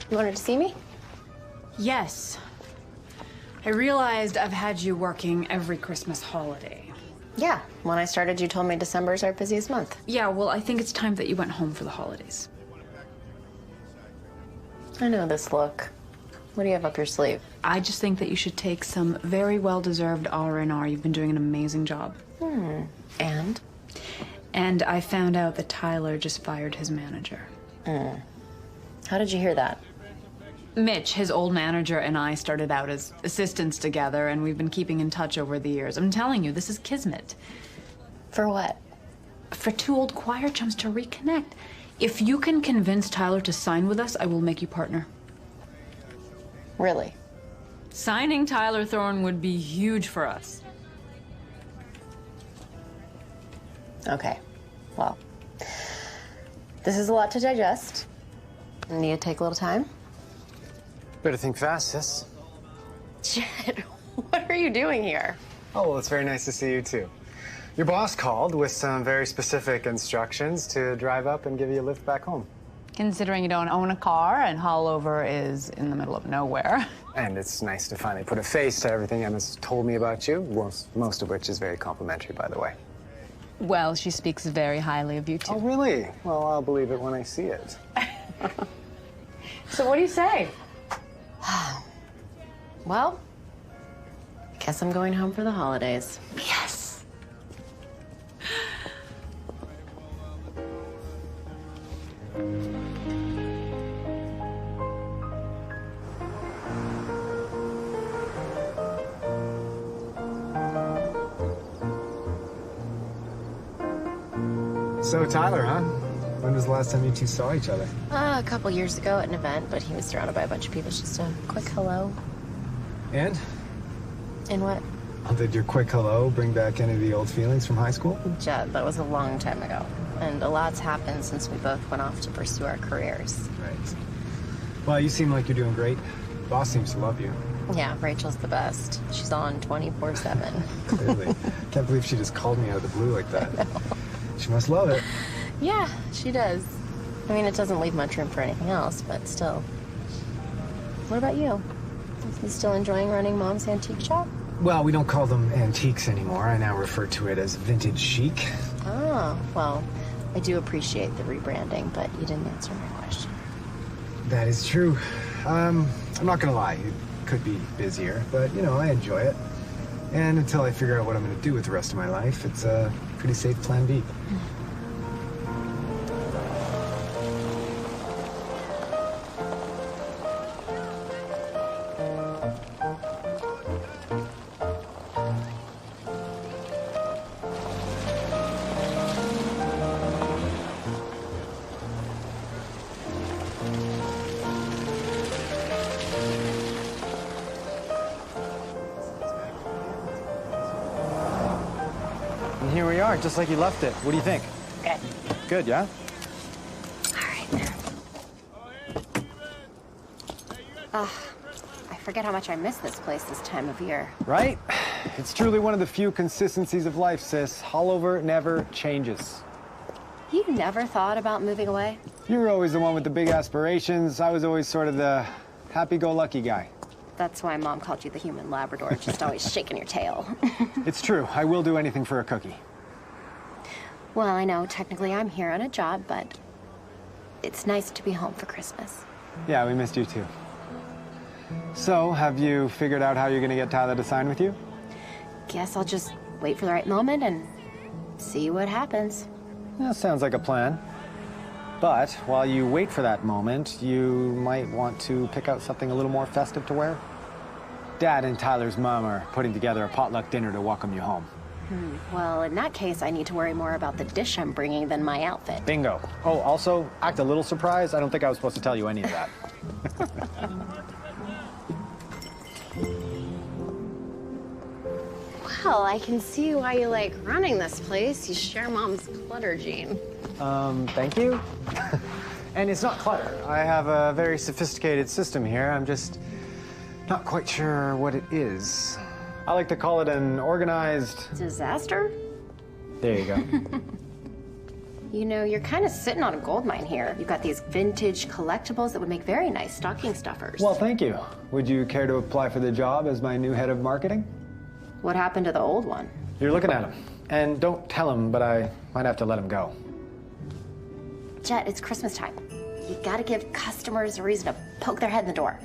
You wanted to see me? Yes. I realized I've had you working every Christmas holiday. Yeah. When I started, you told me December is our busiest month. Yeah, well, I think it's time that you went home for the holidays. I know this look. What do you have up your sleeve? I just think that you should take some very well-deserved R&R. You've been doing an amazing job. And? And I found out that Tyler just fired his manager. How did you hear that? Mitch, his old manager, and I started out as assistants together, and we've been keeping in touch over the years. I'm telling you, this is kismet. For what? For two old choir chums to reconnect. If you can convince Tyler to sign with us, I will make you partner. Really? Signing Tyler Thorne would be huge for us. Okay. Well, this is a lot to digest. Need to take a little time. Better think fast, sis. Jed, what are you doing here? Oh, well, it's very nice to see you, too. Your boss called with some very specific instructions to drive up and give you a lift back home. Considering you don't own a car and Hollover is in the middle of nowhere. And it's nice to finally put a face to everything Emma's told me about you, most of which is very complimentary, by the way. Well, she speaks very highly of you, too. Oh, really? Well, I'll believe it when I see it. So what do you say? Well, I guess I'm going home for the holidays. Yes. So, Tyler, huh? When was the last time you two saw each other? A couple years ago at an event, but he was surrounded by a bunch of people. Just a quick hello. And? And what? Did your quick hello bring back any of the old feelings from high school? Jed, that was a long time ago. And a lot's happened since we both went off to pursue our careers. Right. Well, you seem like you're doing great. Boss seems to love you. Yeah, Rachel's the best. She's on 24/7. Clearly. Can't believe she just called me out of the blue like that. She must love it. Yeah, she does. I mean, it doesn't leave much room for anything else, but still. What about you? You still enjoying running Mom's antique shop? Well, we don't call them antiques anymore. I now refer to it as vintage chic. Oh, well, I do appreciate the rebranding, but you didn't answer my question. That is true. I'm not gonna lie. It could be busier, but, you know, I enjoy it. And until I figure out what I'm gonna do with the rest of my life, it's a pretty safe plan B. And here we are, just like you left it. What do you think? Good. Good, yeah? All right. I forget how much I miss this place this time of year. Right? It's truly one of the few consistencies of life, sis. Hollover never changes. You never thought about moving away? You were always the one with the big aspirations. I was always sort of the happy-go-lucky guy. That's why Mom called you the human Labrador, just always shaking your tail. It's true. I will do anything for a cookie. Well, I know technically I'm here on a job, but it's nice to be home for Christmas. Yeah, we missed you too. So, have you figured out how you're going to get Tyler to sign with you? Guess I'll just wait for the right moment and see what happens. That sounds like a plan. But while you wait for that moment, you might want to pick out something a little more festive to wear. Dad and Tyler's mom are putting together a potluck dinner to welcome you home. Well, in that case, I need to worry more about the dish I'm bringing than my outfit. Bingo. Oh, also, act a little surprised. I don't think I was supposed to tell you any of that. Well, I can see why you like running this place. You share Mom's clutter gene. Thank you. And it's not clutter. I have a very sophisticated system here. I'm just not quite sure what it is. I like to call it an organized... Disaster? There you go. You know, you're kind of sitting on a gold mine here. You've got these vintage collectibles that would make very nice stocking stuffers. Well, thank you. Would you care to apply for the job as my new head of marketing? What happened to the old one? You're looking at him. And don't tell him, but I might have to let him go. Jet, it's Christmas time. You gotta give customers a reason to poke their head in the door.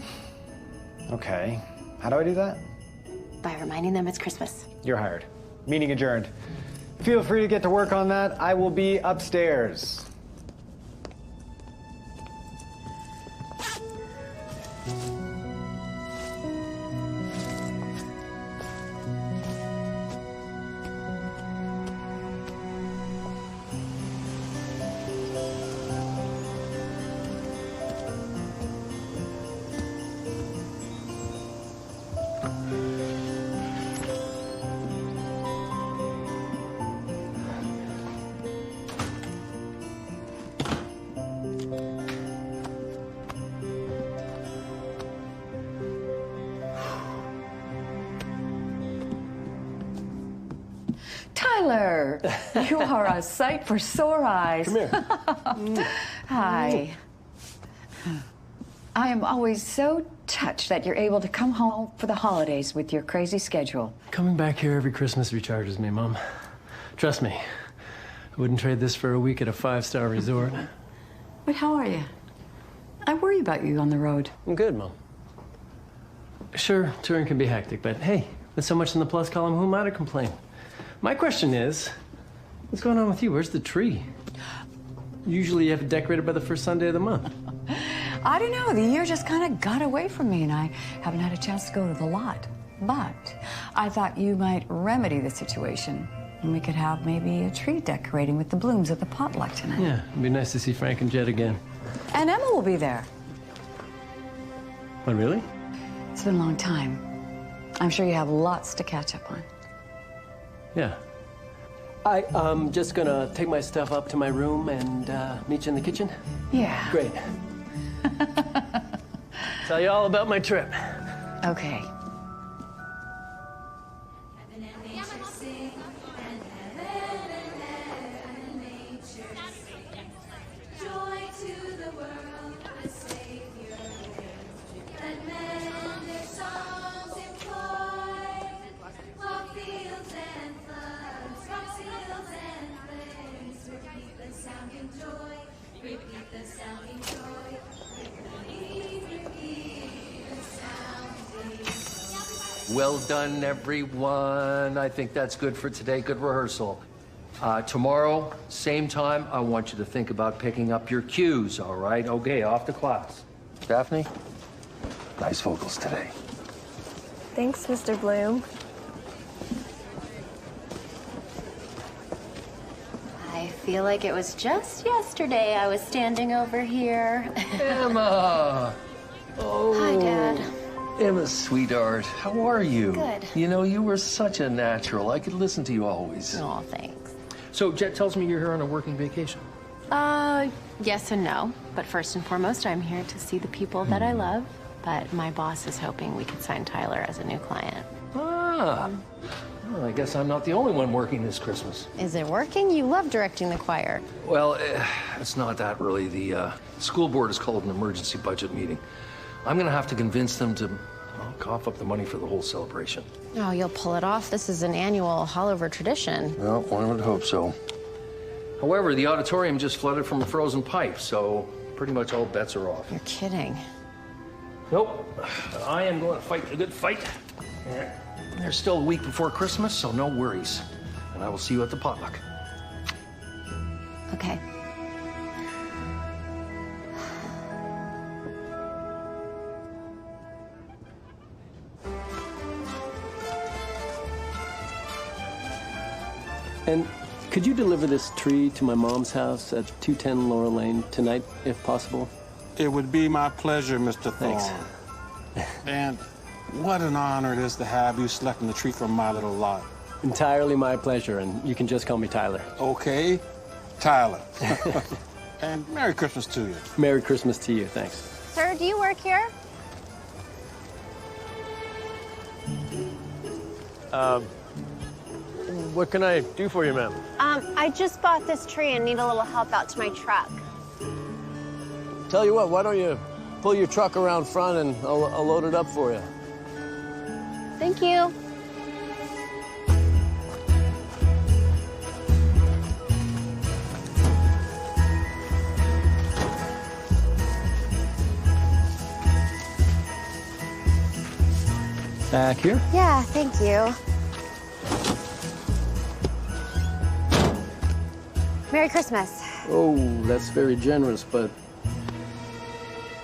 Okay. How do I do that? By reminding them it's Christmas. You're hired. Meeting adjourned. Feel free to get to work on that. I will be upstairs. Tyler, you are a sight for sore eyes. Come here. Hi. I am always so touched that you're able to come home for the holidays with your crazy schedule. Coming back here every Christmas recharges me, Mom. Trust me, I wouldn't trade this for a week at a 5-star resort. But how are you? I worry about you on the road. I'm good, Mom. Sure, touring can be hectic, but hey, with so much in the plus column, who am I to complain? My question is, what's going on with you? Where's the tree? Usually you have it decorated by the first Sunday of the month. I don't know, the year just kind of got away from me and I haven't had a chance to go to the lot. But I thought you might remedy the situation and we could have maybe a tree decorating with the blooms at the potluck tonight. Yeah, it'd be nice to see Frank and Jet again. And Emma will be there. Oh, really? It's been a long time. I'm sure you have lots to catch up on. Yeah. I'm just gonna take my stuff up to my room and meet you in the kitchen. Yeah. Great. Tell you all about my trip. Okay. Well done, everyone. I think that's good for today. Good rehearsal. Tomorrow, same time, I want you to think about picking up your cues, all right? Okay, off to class. Daphne, nice vocals today. Thanks, Mr. Bloom. I feel like it was just yesterday I was standing over here. Emma! Oh. Hi, Dad. Emma, sweetheart, how are you? Good. You know, you were such a natural. I could listen to you always. Oh, thanks. So, Jet tells me you're here on a working vacation. Yes and no. But first and foremost, I'm here to see the people that I love. But my boss is hoping we could sign Tyler as a new client. Ah. Well, I guess I'm not the only one working this Christmas. Is it working? You love directing the choir. Well, it's not that really. The school board has called an emergency budget meeting. I'm gonna have to convince them to cough up the money for the whole celebration. Oh, you'll pull it off. This is an annual Hollover tradition. Well, one would hope so. However, the auditorium just flooded from a frozen pipe, so pretty much all bets are off. You're kidding. Nope. I am going to fight a good fight. There's still a week before Christmas, so no worries. And I will see you at the potluck. Okay. And could you deliver this tree to my mom's house at 210 Laurel Lane tonight, if possible? It would be my pleasure, Mr. Thorne. Thanks. And what an honor it is to have you selecting the tree from my little lot. Entirely my pleasure, and you can just call me Tyler. Okay, Tyler. And Merry Christmas to you. Merry Christmas to you, thanks. Sir, do you work here? What can I do for you, ma'am? I just bought this tree and need a little help out to my truck. Tell you what, why don't you pull your truck around front and I'll load it up for you. Thank you. Back here? Yeah, thank you. Merry Christmas. Oh, that's very generous, but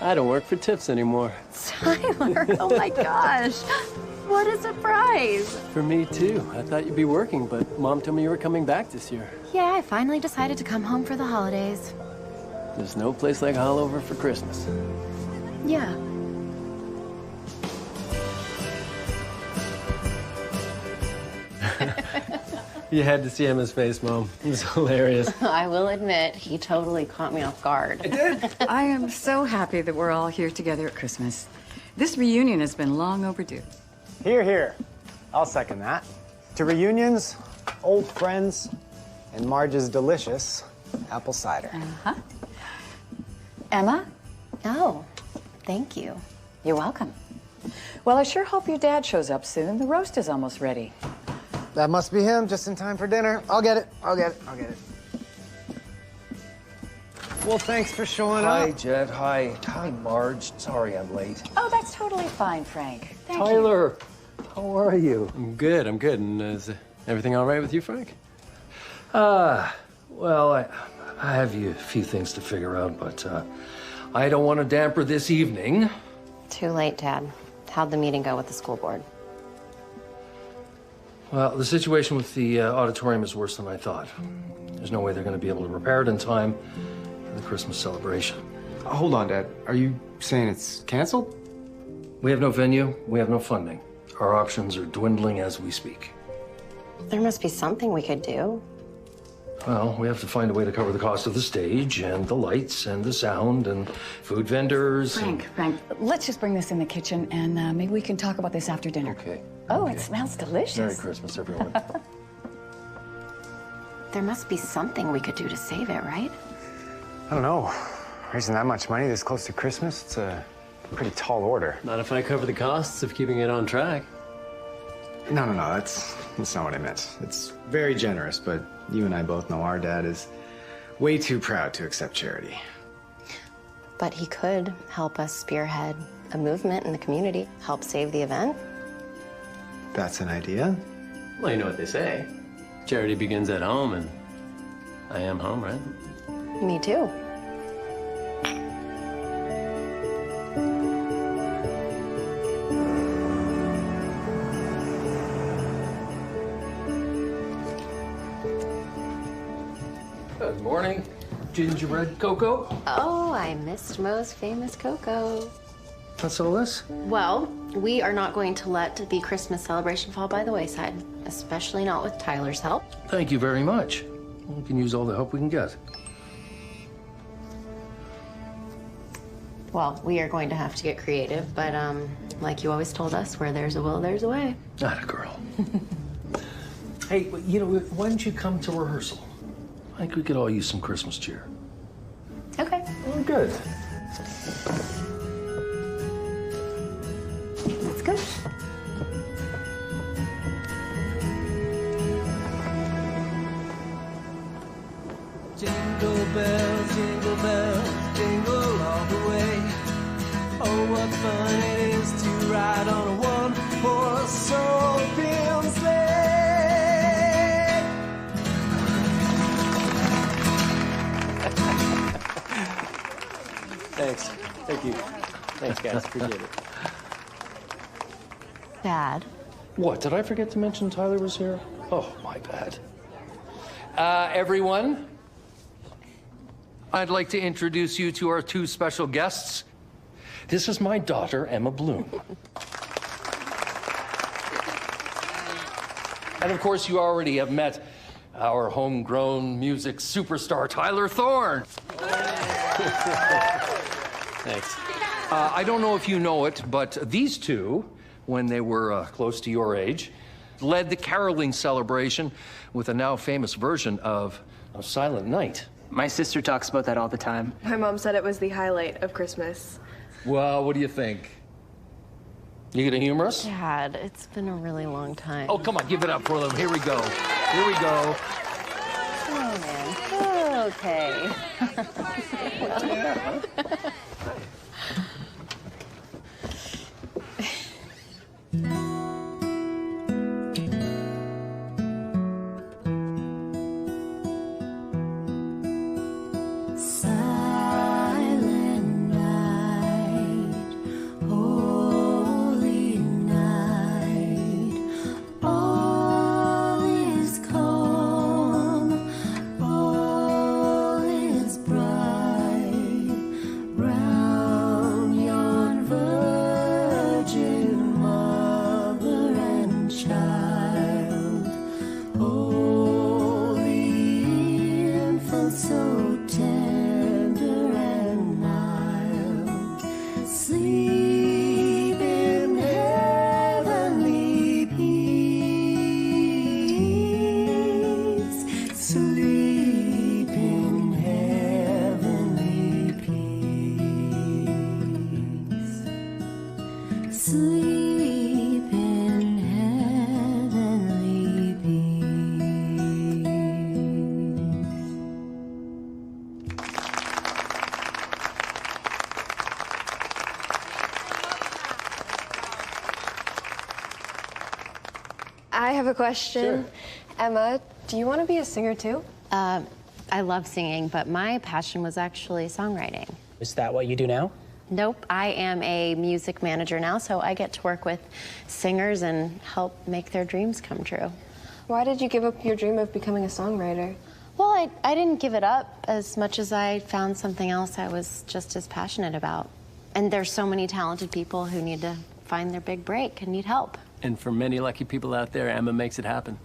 I don't work for tips anymore. Tyler, oh my gosh. What a surprise. For me, too. I thought you'd be working, but Mom told me you were coming back this year. Yeah, I finally decided to come home for the holidays. There's no place like Hollover for Christmas. Yeah. You had to see Emma's face, Mom. It was hilarious. I will admit, he totally caught me off guard. I am so happy that we're all here together at Christmas. This reunion has been long overdue. Here, here. I'll second that. To reunions, old friends, and Marge's delicious apple cider. Uh-huh. Emma, Oh, thank you. you're welcome. Well, I sure hope your dad shows up soon. The roast is almost ready. That must be him, just in time for dinner. I'll get it. I'll get it. I'll get it. Well, thanks for showing Hi, up. Jed. Hi. Hi, Marge. Sorry I'm late. Oh, that's totally fine, Frank. Thank you. Tyler, how are you? I'm good. And is everything all right with you, Frank? Well, I have a few things to figure out, but I don't want to damper this evening. Too late, Dad. How'd the meeting go with the school board? Well, the situation with the auditorium is worse than I thought. There's no way they're going to be able to repair it in time for the Christmas celebration. Hold on, Dad. Are you saying it's canceled? We have no venue, we have no funding. Our options are dwindling as we speak. There must be something we could do. Well, we have to find a way to cover the cost of the stage and the lights and the sound and food vendors. Frank, let's just bring this in the kitchen and maybe we can talk about this after dinner. Okay. Oh, Okay. it smells delicious. Merry Christmas, everyone. There must be something we could do to save it, right? I don't know. Raising that much money this close to Christmas, it's a pretty tall order. Not if I cover the costs of keeping it on track. No, that's not what I meant. It's very generous, but you and I both know our dad is way too proud to accept charity. But he could help us spearhead a movement in the community, help save the event. That's an idea. Well, you know what they say. Charity begins at home, and I am home, right? Me too. Good morning, gingerbread cocoa. Oh, I missed Mo's famous cocoa. What's all this? Well, we are not going to let the Christmas celebration fall by the wayside, especially not with Tyler's help. Thank you very much. We can use all the help we can get. Well, we are going to have to get creative, but like you always told us, where there's a will, there's a way. Atta girl. Hey, you know, why don't you come to rehearsal? I think we could all use some Christmas cheer. Okay. Oh, good. That's good. Jingle bells, jingle all the way. Oh, what fun it is to ride on a one-horse open sleigh. Thanks. Thank you. Thanks, guys. Appreciate it. Dad. What, did I forget to mention Tyler was here? Oh, my bad. Everyone, I'd like to introduce you to our two special guests. This is my daughter, Emma Bloom. And of course, you already have met our homegrown music superstar, Tyler Thorne. Thanks. I don't know if you know it, but these two, when they were close to your age, led the caroling celebration with a now famous version of Silent Night. My sister talks about that all the time. My mom said it was the highlight of Christmas. Well, what do you think? You gonna humor us? Dad, it's been a really long time. Oh, come on, give it up for them. Here we go. Here we go. Oh, man. Okay. I have a question. Sure. Emma, do you want to be a singer too? I love singing, but my passion was actually songwriting. Is that what you do now? Nope, I am a music manager now, so I get to work with singers and help make their dreams come true. Why did you give up your dream of becoming a songwriter? Well, I didn't give it up as much as I found something else I was just as passionate about. And there's so many talented people who need to find their big break and need help. And for many lucky people out there, Emma makes it happen.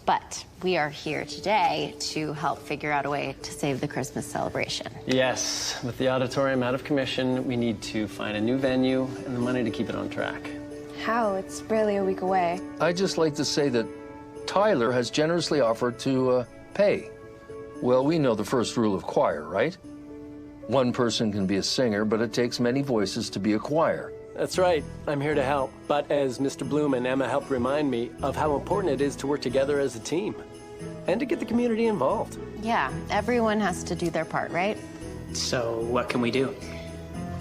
But we are here today to help figure out a way to save the Christmas celebration. Yes, with the auditorium out of commission, we need to find a new venue and the money to keep it on track. How? It's barely a week away. I'd just like to say that Tyler has generously offered to pay. Well, we know the first rule of choir, right? One person can be a singer, but it takes many voices to be a choir. That's right. I'm here to help. But as Mr. Bloom and Emma helped remind me of how important it is to work together as a team and to get the community involved. Yeah, everyone has to do their part, right? So what can we do?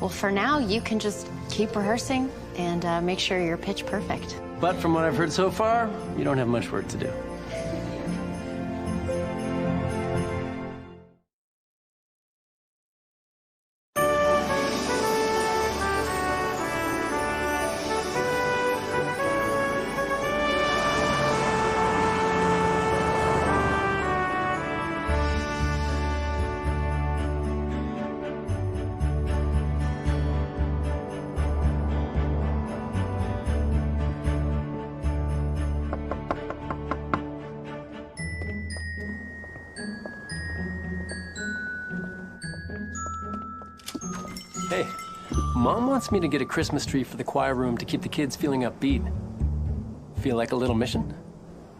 Well, for now, you can just keep rehearsing and make sure you're pitch perfect. But from what I've heard so far, you don't have much work to do. Hey, Mom wants me to get a Christmas tree for the choir room to keep the kids feeling upbeat. Feel like a little mission?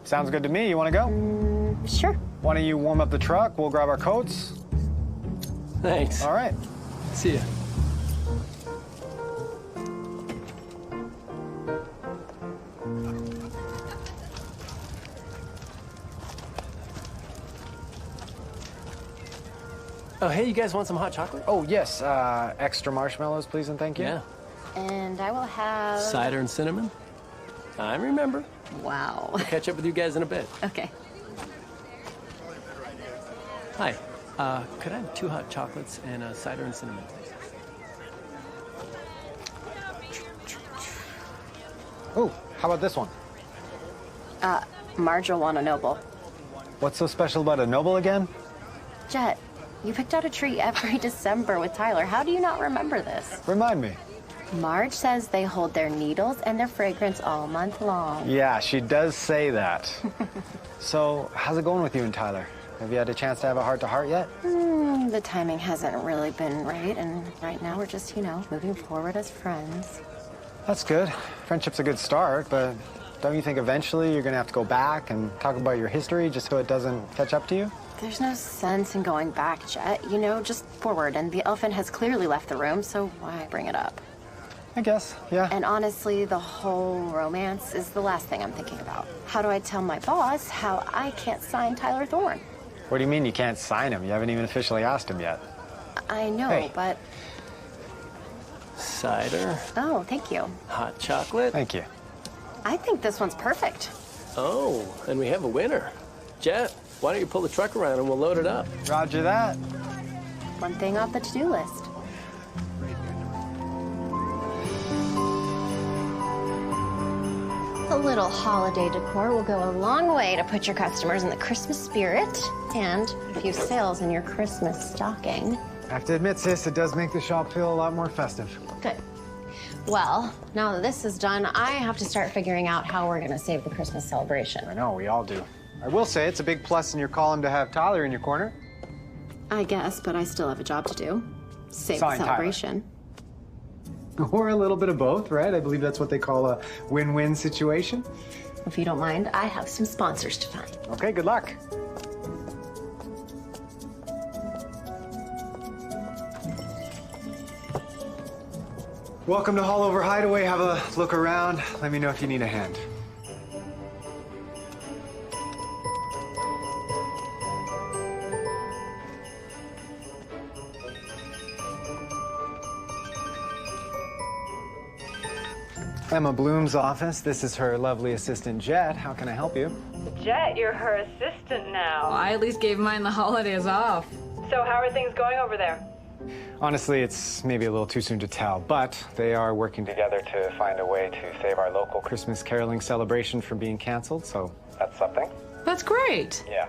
Sounds good to me. You want to go? Sure. Why don't you warm up the truck? We'll grab our coats. Thanks. All right. See ya. Oh, hey, you guys want some hot chocolate? Oh, yes. Extra marshmallows, please, and thank you. Yeah. And I will have... Cider and cinnamon? I remember. Wow. I'll catch up with you guys in a bit. Okay. Hi. Could I have 2 hot chocolates and a cider and cinnamon, please? Oh, how about this one? Marge will want a Noble. What's so special about a Noble again? Jet, you picked out a tree every December with Tyler. How do you not remember this? Remind me. Marge says they hold their needles and their fragrance all month long. Yeah, she does say that. So, how's it going with you and Tyler? Have you had a chance to have a heart-to-heart yet? The timing hasn't really been right, and right now we're just, moving forward as friends. That's good. Friendship's a good start, but don't you think eventually you're gonna have to go back and talk about your history just so it doesn't catch up to you? There's no sense in going back, Jet. You know, just forward. And the elephant has clearly left the room, so why bring it up? I guess, yeah. And honestly, the whole romance is the last thing I'm thinking about. How do I tell my boss how I can't sign Tyler Thorne? What do you mean you can't sign him? You haven't even officially asked him yet. I know, Hey. but... Cider, Oh, thank you. hot chocolate. Thank you. I think this one's perfect. Oh, and we have a winner. Jet, why don't you pull the truck around and we'll load it up? Roger that. One thing off the to-do list. A little holiday decor will go a long way to put your customers in the Christmas spirit, and a few sales in your Christmas stocking. I have to admit, sis, it does make the shop feel a lot more festive. Good. Well, now that this is done, I have to start figuring out how we're gonna save the Christmas celebration. I know, we all do. I will say it's a big plus in your column to have Tyler in your corner. I guess, but I still have a job to do. Save the Sign Tyler. celebration. Or a little bit of both, right? I believe that's what they call a win-win situation. If you don't mind, I have some sponsors to find. Okay, good luck. Welcome to Hallover Hideaway. Have a look around. Let me know if you need a hand. Emma Bloom's office. This is her lovely assistant, Jet. How can I help you? Jet, you're her assistant now. I at least gave mine the holidays off. So how are things going over there? Honestly, it's maybe a little too soon to tell, but they are working together to find a way to save our local Christmas caroling celebration from being canceled, so that's something. That's great. Yeah,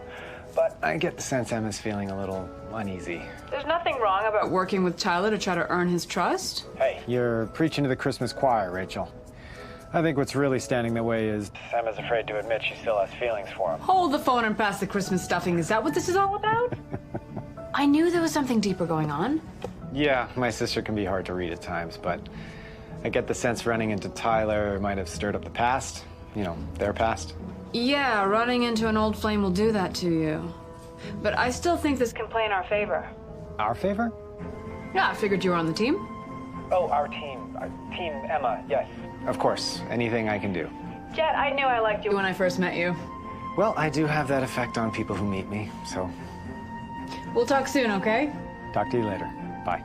but I get the sense Emma's feeling a little uneasy. There's nothing wrong about Working with Tyler to try to earn his trust? Hey, you're preaching to the Christmas choir, Rachel. I think what's really standing in the way is Emma's afraid to admit she still has feelings for him. Hold the phone and pass the Christmas stuffing. Is that what this is all about? I knew there was something deeper going on. Yeah, my sister can be hard to read at times, but I get the sense running into Tyler might have stirred up the past. You know, their past. Yeah, running into an old flame will do that to you. But I still think this can play in our favor. Our favor? Yeah, I figured you were on the team. Oh, our team. Team Emma, yes. Of course, anything I can do. Jet, I knew I liked you When I first met you. Well, I do have that effect on people who meet me, so We'll talk soon, okay? talk to you later. Bye.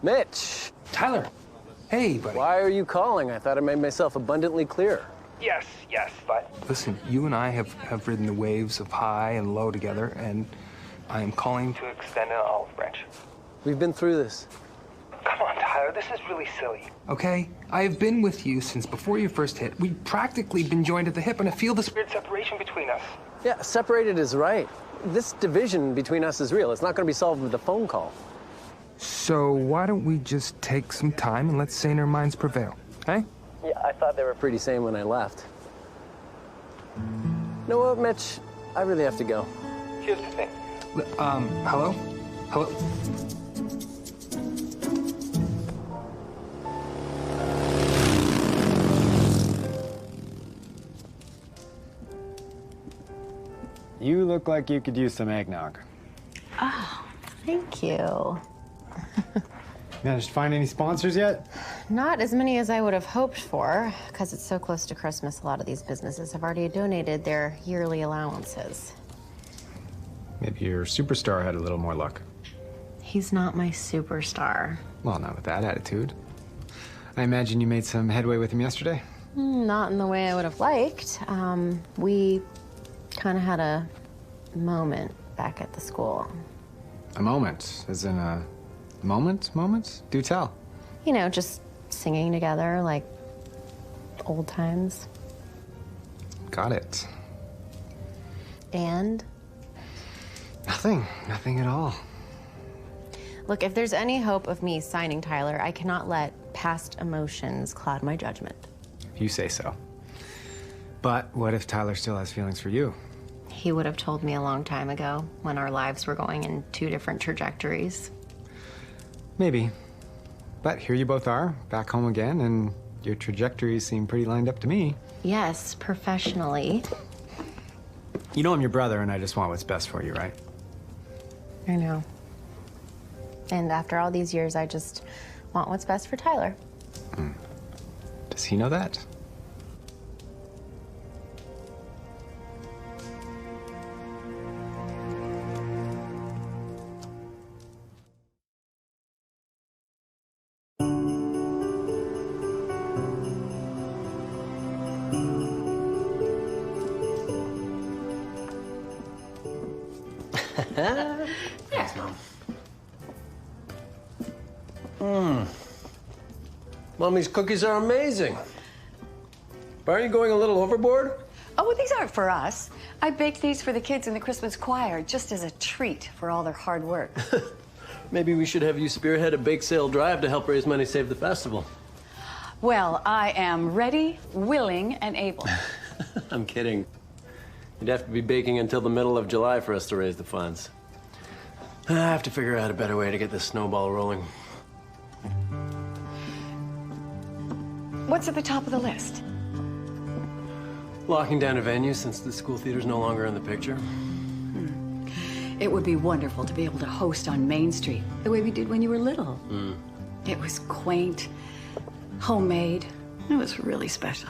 Mitch, Tyler. Hey, buddy. why are you calling? I thought I made myself abundantly clear. Yes, but... Listen, you and I have ridden the waves of high and low together, and I am calling to extend an olive branch. We've been through this. Come on, Tyler, this is really silly. Okay? I have been with you since before you first hit. We've practically been joined at the hip, and I feel this weird separation between us. Yeah, separated is right. This division between us is real. It's not going to be solved with a phone call. So why don't we just take some time and let saner minds prevail, hey? Yeah, I thought they were pretty sane when I left. You know what, Mitch? I really have to go. Here's the thing. Hello? Hello? You look like you could use some eggnog. Oh, thank you. Managed to find any sponsors yet? Not as many as I would have hoped for, because it's so close to Christmas. A lot of these businesses have already donated their yearly allowances. Maybe your superstar had a little more luck. He's not my superstar. Well, not with that attitude. I imagine you made some headway with him yesterday? Not in the way I would have liked. We kind of had a moment back at the school. A moment? As in a moment? Do tell. You know, just singing together like old times. Got it. And? Nothing at all. Look, if there's any hope of me signing Tyler, I cannot let past emotions cloud my judgment. If you say so. But what if Tyler still has feelings for you? He would have told me a long time ago when our lives were going in two different trajectories. Maybe. But here you both are, back home again, and your trajectories seem pretty lined up to me. Yes, professionally. You know I'm your brother, and I just want what's best for you, right? I know. And after all these years, I just want what's best for Tyler. Does he know that? Thanks, Mom. Mommy's cookies are amazing. But aren't you going a little overboard? Oh, well, these aren't for us. I baked these for the kids in the Christmas choir just as a treat for all their hard work. Maybe we should have you spearhead a bake sale drive to help raise money save the festival. Well, I am ready, willing, and able. I'm kidding. You'd have to be baking until the middle of July for us to raise the funds. I have to figure out a better way to get this snowball rolling. What's at the top of the list? Locking down a venue since the school theater's no longer in the picture. It would be wonderful to be able to host on Main Street, the way we did when you were little. It was quaint, homemade. It was really special.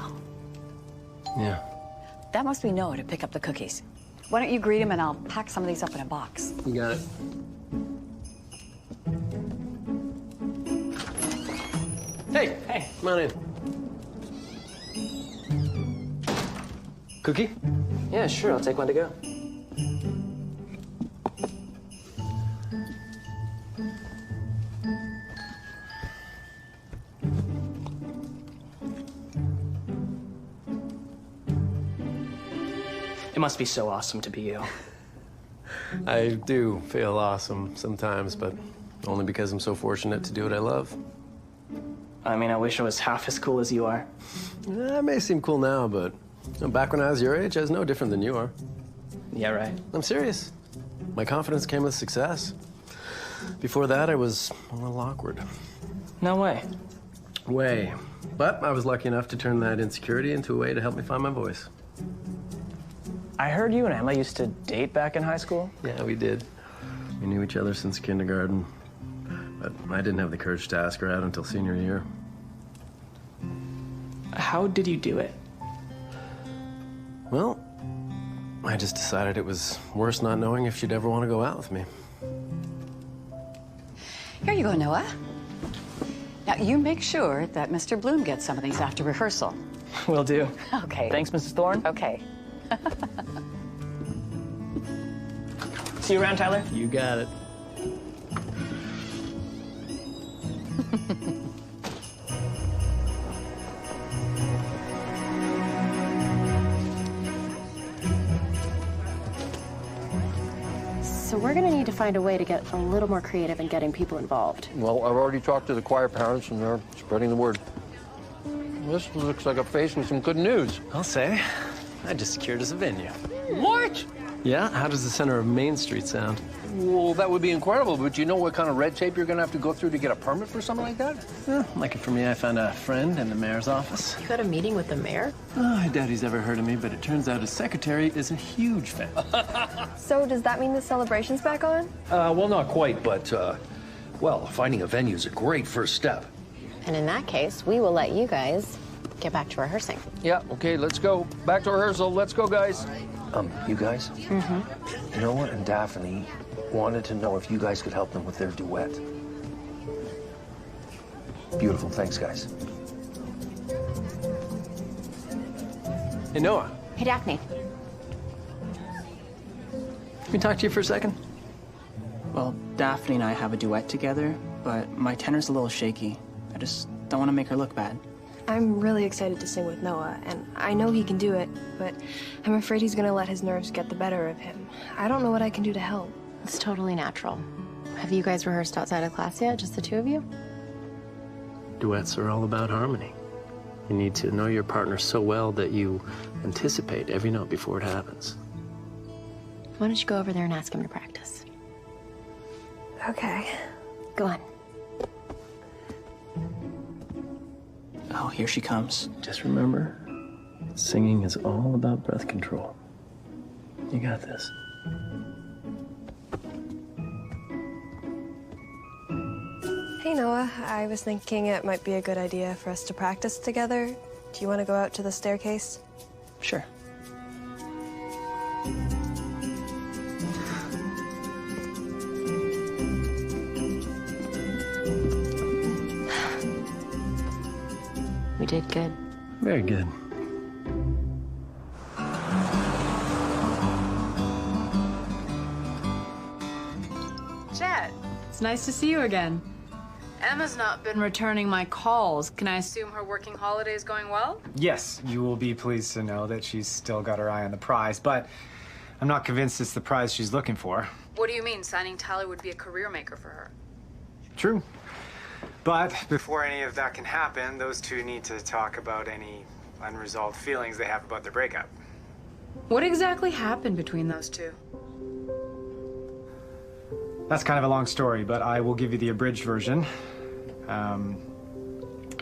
Yeah. That must be Noah to pick up the cookies. Why don't you greet him and I'll pack some of these up in a box. You got it. Hey, come on in. Cookie? Yeah, sure. I'll take one to go. It must be so awesome to be you. I do feel awesome sometimes, but only because I'm so fortunate to do what I love. I mean, I wish I was half as cool as you are. I may seem cool now, but back when I was your age, I was no different than you are. Yeah, right. I'm serious. My confidence came with success. Before that, I was a little awkward. No way. Way. But I was lucky enough to turn that insecurity into a way to help me find my voice. I heard you and Emma used to date back in high school. Yeah, we did. We knew each other since kindergarten. But I didn't have the courage to ask her out until senior year. How did you do it? Well, I just decided it was worse not knowing if she'd ever want to go out with me. Here you go, Noah. Now, you make sure that Mr. Bloom gets some of these after rehearsal. Will do. Okay. Thanks, Mrs. Thorne. Okay. See you around, Tyler. You got it. So we're gonna need to find a way to get a little more creative in getting people involved. Well, I've already talked to the choir parents, and they're spreading the word. This looks like a face with some good news. I'll say. I just secured us a venue. What? Yeah? How does the center of Main Street sound? Well, that would be incredible, but you know what kind of red tape you're going to have to go through to get a permit for something like that? Lucky for me, I found a friend in the mayor's office. You got a meeting with the mayor? Oh, I doubt he's ever heard of me, but it turns out his secretary is a huge fan. So does that mean the celebration's back on? Well, not quite, but, well, finding a venue is a great first step. And in that case, we will let you guys get back to rehearsing. Yeah, okay, let's go. Back to rehearsal. Let's go, guys. You guys? Noah and Daphne wanted to know if you guys could help them with their duet. Beautiful. Thanks, guys. Hey, Noah. Hey, Daphne. Can we talk to you for a second? Well, Daphne and I have a duet together, but my tenor's a little shaky. I just don't want to make her look bad. I'm really excited to sing with Noah, and I know he can do it, but I'm afraid he's gonna let his nerves get the better of him. I don't know what I can do to help. It's totally natural. Have you guys rehearsed outside of class yet? Just the two of you? Duets are all about harmony. You need to know your partner so well that you anticipate every note before it happens. Why don't you go over there and ask him to practice? Okay. Go on. Oh, here she comes. Just remember, singing is all about breath control. You got this. Hey, Noah. I was thinking it might be a good idea for us to practice together. Do you want to go out to the staircase? Sure. We did good. Very good. Chad, it's nice to see you again. Emma's not been returning my calls. Can I assume her working holiday is going well? Yes, you will be pleased to know that she's still got her eye on the prize, but I'm not convinced it's the prize she's looking for. What do you mean? Signing Tyler would be a career maker for her. True. But before any of that can happen, those two need to talk about any unresolved feelings they have about their breakup. What exactly happened between those two? That's kind of a long story, but I will give you the abridged version.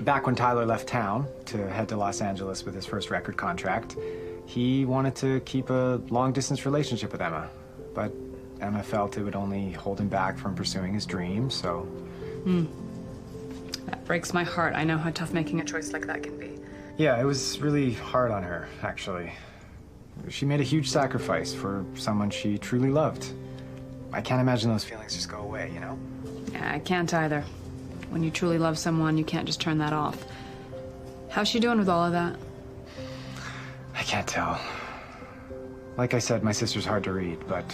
Back when Tyler left town to head to Los Angeles with his first record contract, he wanted to keep a long-distance relationship with Emma, but Emma felt it would only hold him back from pursuing his dream, so... That breaks my heart. I know how tough making a choice like that can be. Yeah, it was really hard on her, actually. She made a huge sacrifice for someone she truly loved. I can't imagine those feelings just go away, you know? Yeah, I can't either. When you truly love someone, you can't just turn that off. How's she doing with all of that? I can't tell. Like I said, my sister's hard to read, but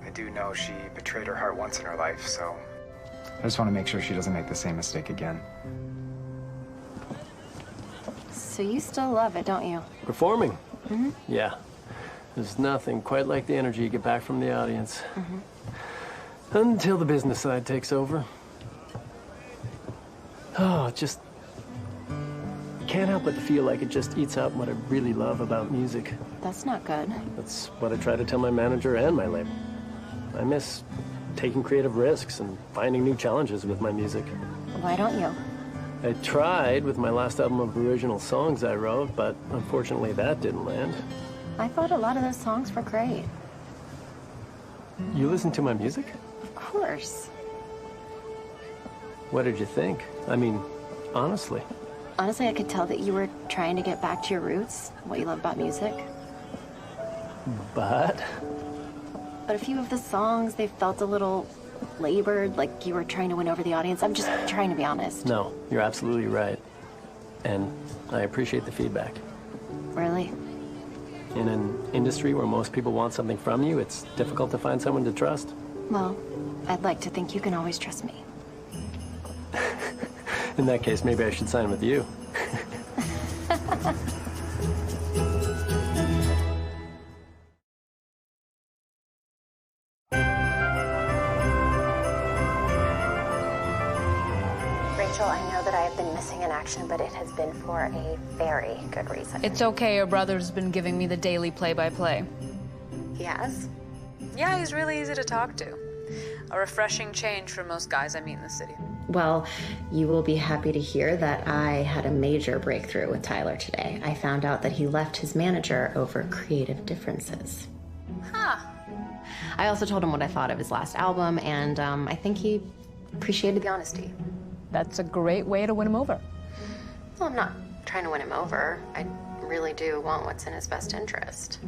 I do know she betrayed her heart once in her life, so I just want to make sure she doesn't make the same mistake again. So you still love it, don't you? Performing? Mm-hmm. Yeah. There's nothing quite like the energy you get back from the audience. Mm-hmm. Until the business side takes over. Oh, just can't help but to feel like it just eats up what I really love about music. That's not good. That's what I try to tell my manager and my label. I miss taking creative risks and finding new challenges with my music. Why don't you? I tried with my last album of original songs I wrote, but unfortunately that didn't land. I thought a lot of those songs were great. You listen to my music? Of course. What did you think? I mean, honestly. Honestly, I could tell that you were trying to get back to your roots, what you love about music. But a few of the songs, they felt a little labored, like you were trying to win over the audience. I'm just trying to be honest. No, you're absolutely right. And I appreciate the feedback. Really? In an industry where most people want something from you, it's difficult to find someone to trust. Well, I'd like to think you can always trust me. In that case, maybe I should sign with you. Rachel, I know that I have been missing in action, but it has been for a very good reason. It's okay. Your brother's been giving me the daily play-by-play. He has? Yeah, he's really easy to talk to. A refreshing change from most guys I meet in the city. Well, you will be happy to hear that I had a major breakthrough with Tyler today. I found out that he left his manager over creative differences. Huh. I also told him what I thought of his last album, and I think he appreciated the honesty. That's a great way to win him over. Well, I'm not trying to win him over. I really do want what's in his best interest.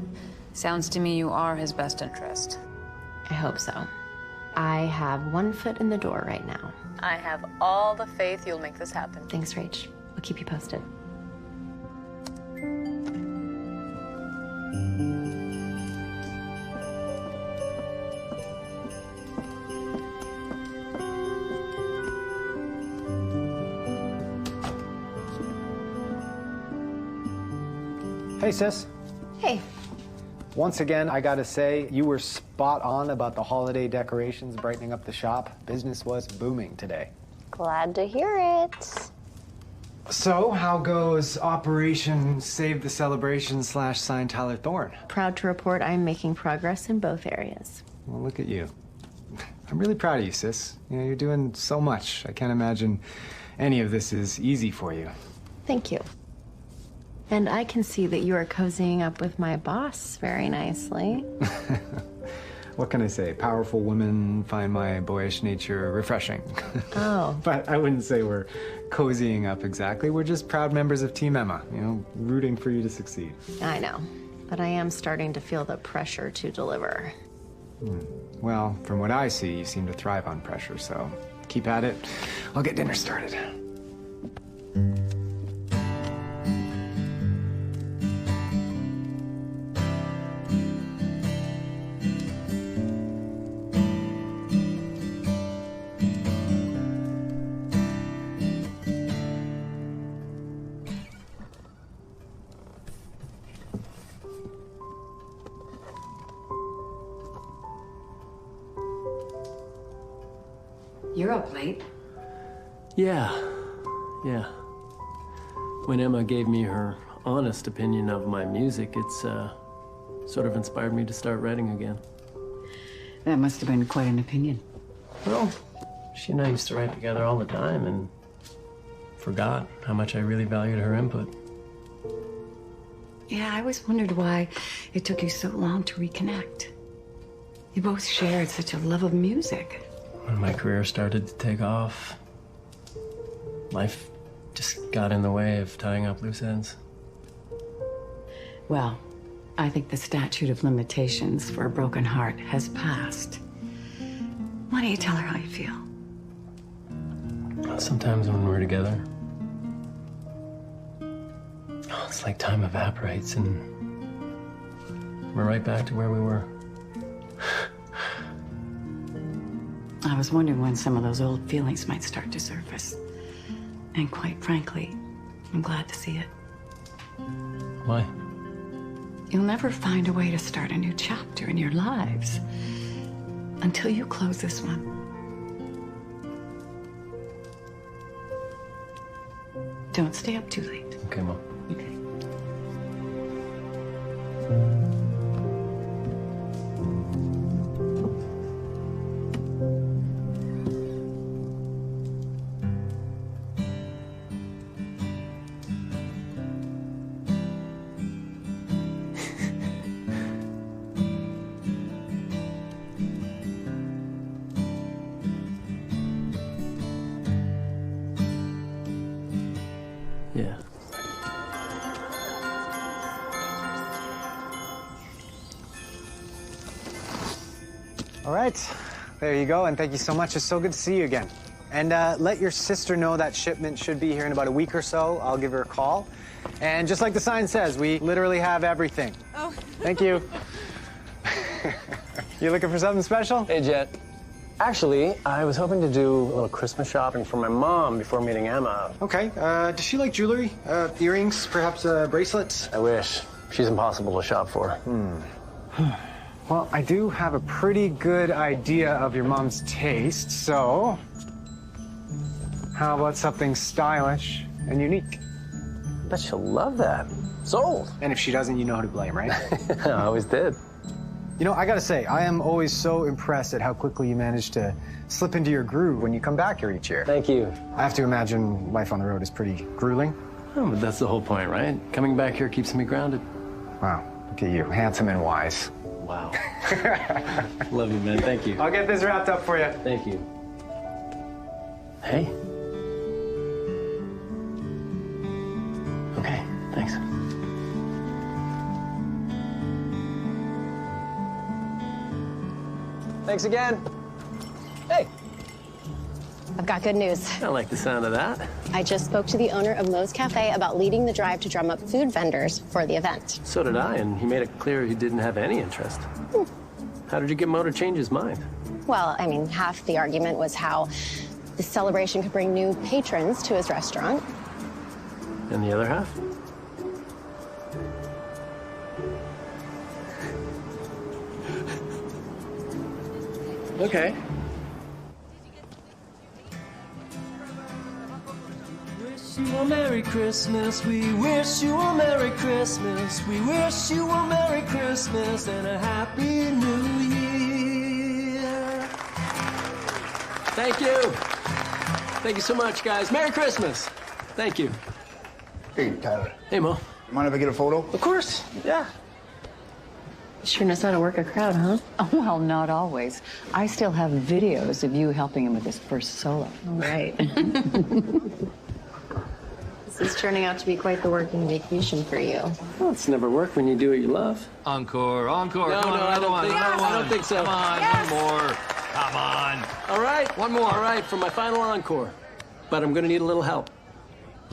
Sounds to me you are his best interest. I hope so. I have one foot in the door right now. I have all the faith you'll make this happen. Thanks, Rach. I'll keep you posted. Hey, sis. Hey. Once again, I gotta say, you were spot on about the holiday decorations brightening up the shop. Business was booming today. Glad to hear it. So, how goes Operation Save the Celebration / Sign Tyler Thorne? Proud to report I'm making progress in both areas. Well, look at you. I'm really proud of you, sis. You know, you're doing so much. I can't imagine any of this is easy for you. Thank you. And I can see that you are cozying up with my boss very nicely. What can I say? Powerful women find my boyish nature refreshing. Oh. But I wouldn't say we're cozying up exactly. We're just proud members of Team Emma, you know, rooting for you to succeed. I know, but I am starting to feel the pressure to deliver. Well, from what I see, you seem to thrive on pressure, so keep at it. I'll get dinner started. You're up late. Yeah. When Emma gave me her honest opinion of my music, it's sort of inspired me to start writing again. That must have been quite an opinion. Well, she and I used to write together all the time and forgot how much I really valued her input. Yeah, I always wondered why it took you so long to reconnect. You both shared such a love of music. When my career started to take off, life just got in the way of tying up loose ends. Well, I think the statute of limitations for a broken heart has passed. Why don't you tell her how you feel? Sometimes when we're together, it's like time evaporates and we're right back to where we were. I was wondering when some of those old feelings might start to surface. And quite frankly, I'm glad to see it. Why? You'll never find a way to start a new chapter in your lives until you close this one. Don't stay up too late. Okay, Mom. Okay. Yeah. All right, there you go, and thank you so much. It's so good to see you again. And let your sister know that shipment should be here in about a week or so. I'll give her a call. And just like the sign says, we literally have everything. Oh. Thank you. You looking for something special? Hey, Jet. Actually, I was hoping to do a little Christmas shopping for my mom before meeting Emma. Okay, does she like jewelry? Earrings, perhaps bracelets? I wish. She's impossible to shop for. Well, I do have a pretty good idea of your mom's taste, so how about something stylish and unique? Bet she'll love that. Sold. And if she doesn't, you know who to blame, right? I always did. You know, I gotta say, I am always so impressed at how quickly you manage to slip into your groove when you come back here each year. Thank you. I have to imagine life on the road is pretty grueling. Oh, but that's the whole point, right? Coming back here keeps me grounded. Wow, look at you, handsome and wise. Wow. Love you, man. Thank you. I'll get this wrapped up for you. Thank you. Hey. Okay, thanks. Thanks again. Hey. I've got good news. I like the sound of that. I just spoke to the owner of Moe's Cafe about leading the drive to drum up food vendors for the event. So did I, and he made it clear he didn't have any interest. How did you get Mo to change his mind? Well, I mean, half the argument was how the celebration could bring new patrons to his restaurant. And the other half? Okay. wish you a Merry Christmas. We wish you a Merry Christmas. We wish you a Merry Christmas and a Happy New Year. Thank you. Thank you so much, guys. Merry Christmas. Thank you. Hey, Tyler. Hey, Mo. You mind if I get a photo? Of course. Yeah. Sure knows how to work a crowd, huh? Oh, well, not always. I still have videos of you helping him with his first solo. Right. This is turning out to be quite the working vacation for you. Well, it's never work when you do what you love. Encore, encore. No, Come on, no, another one. Another one. I don't think so. Come on, one more. Come on. All right. One more. All right, for my final encore. But I'm going to need a little help.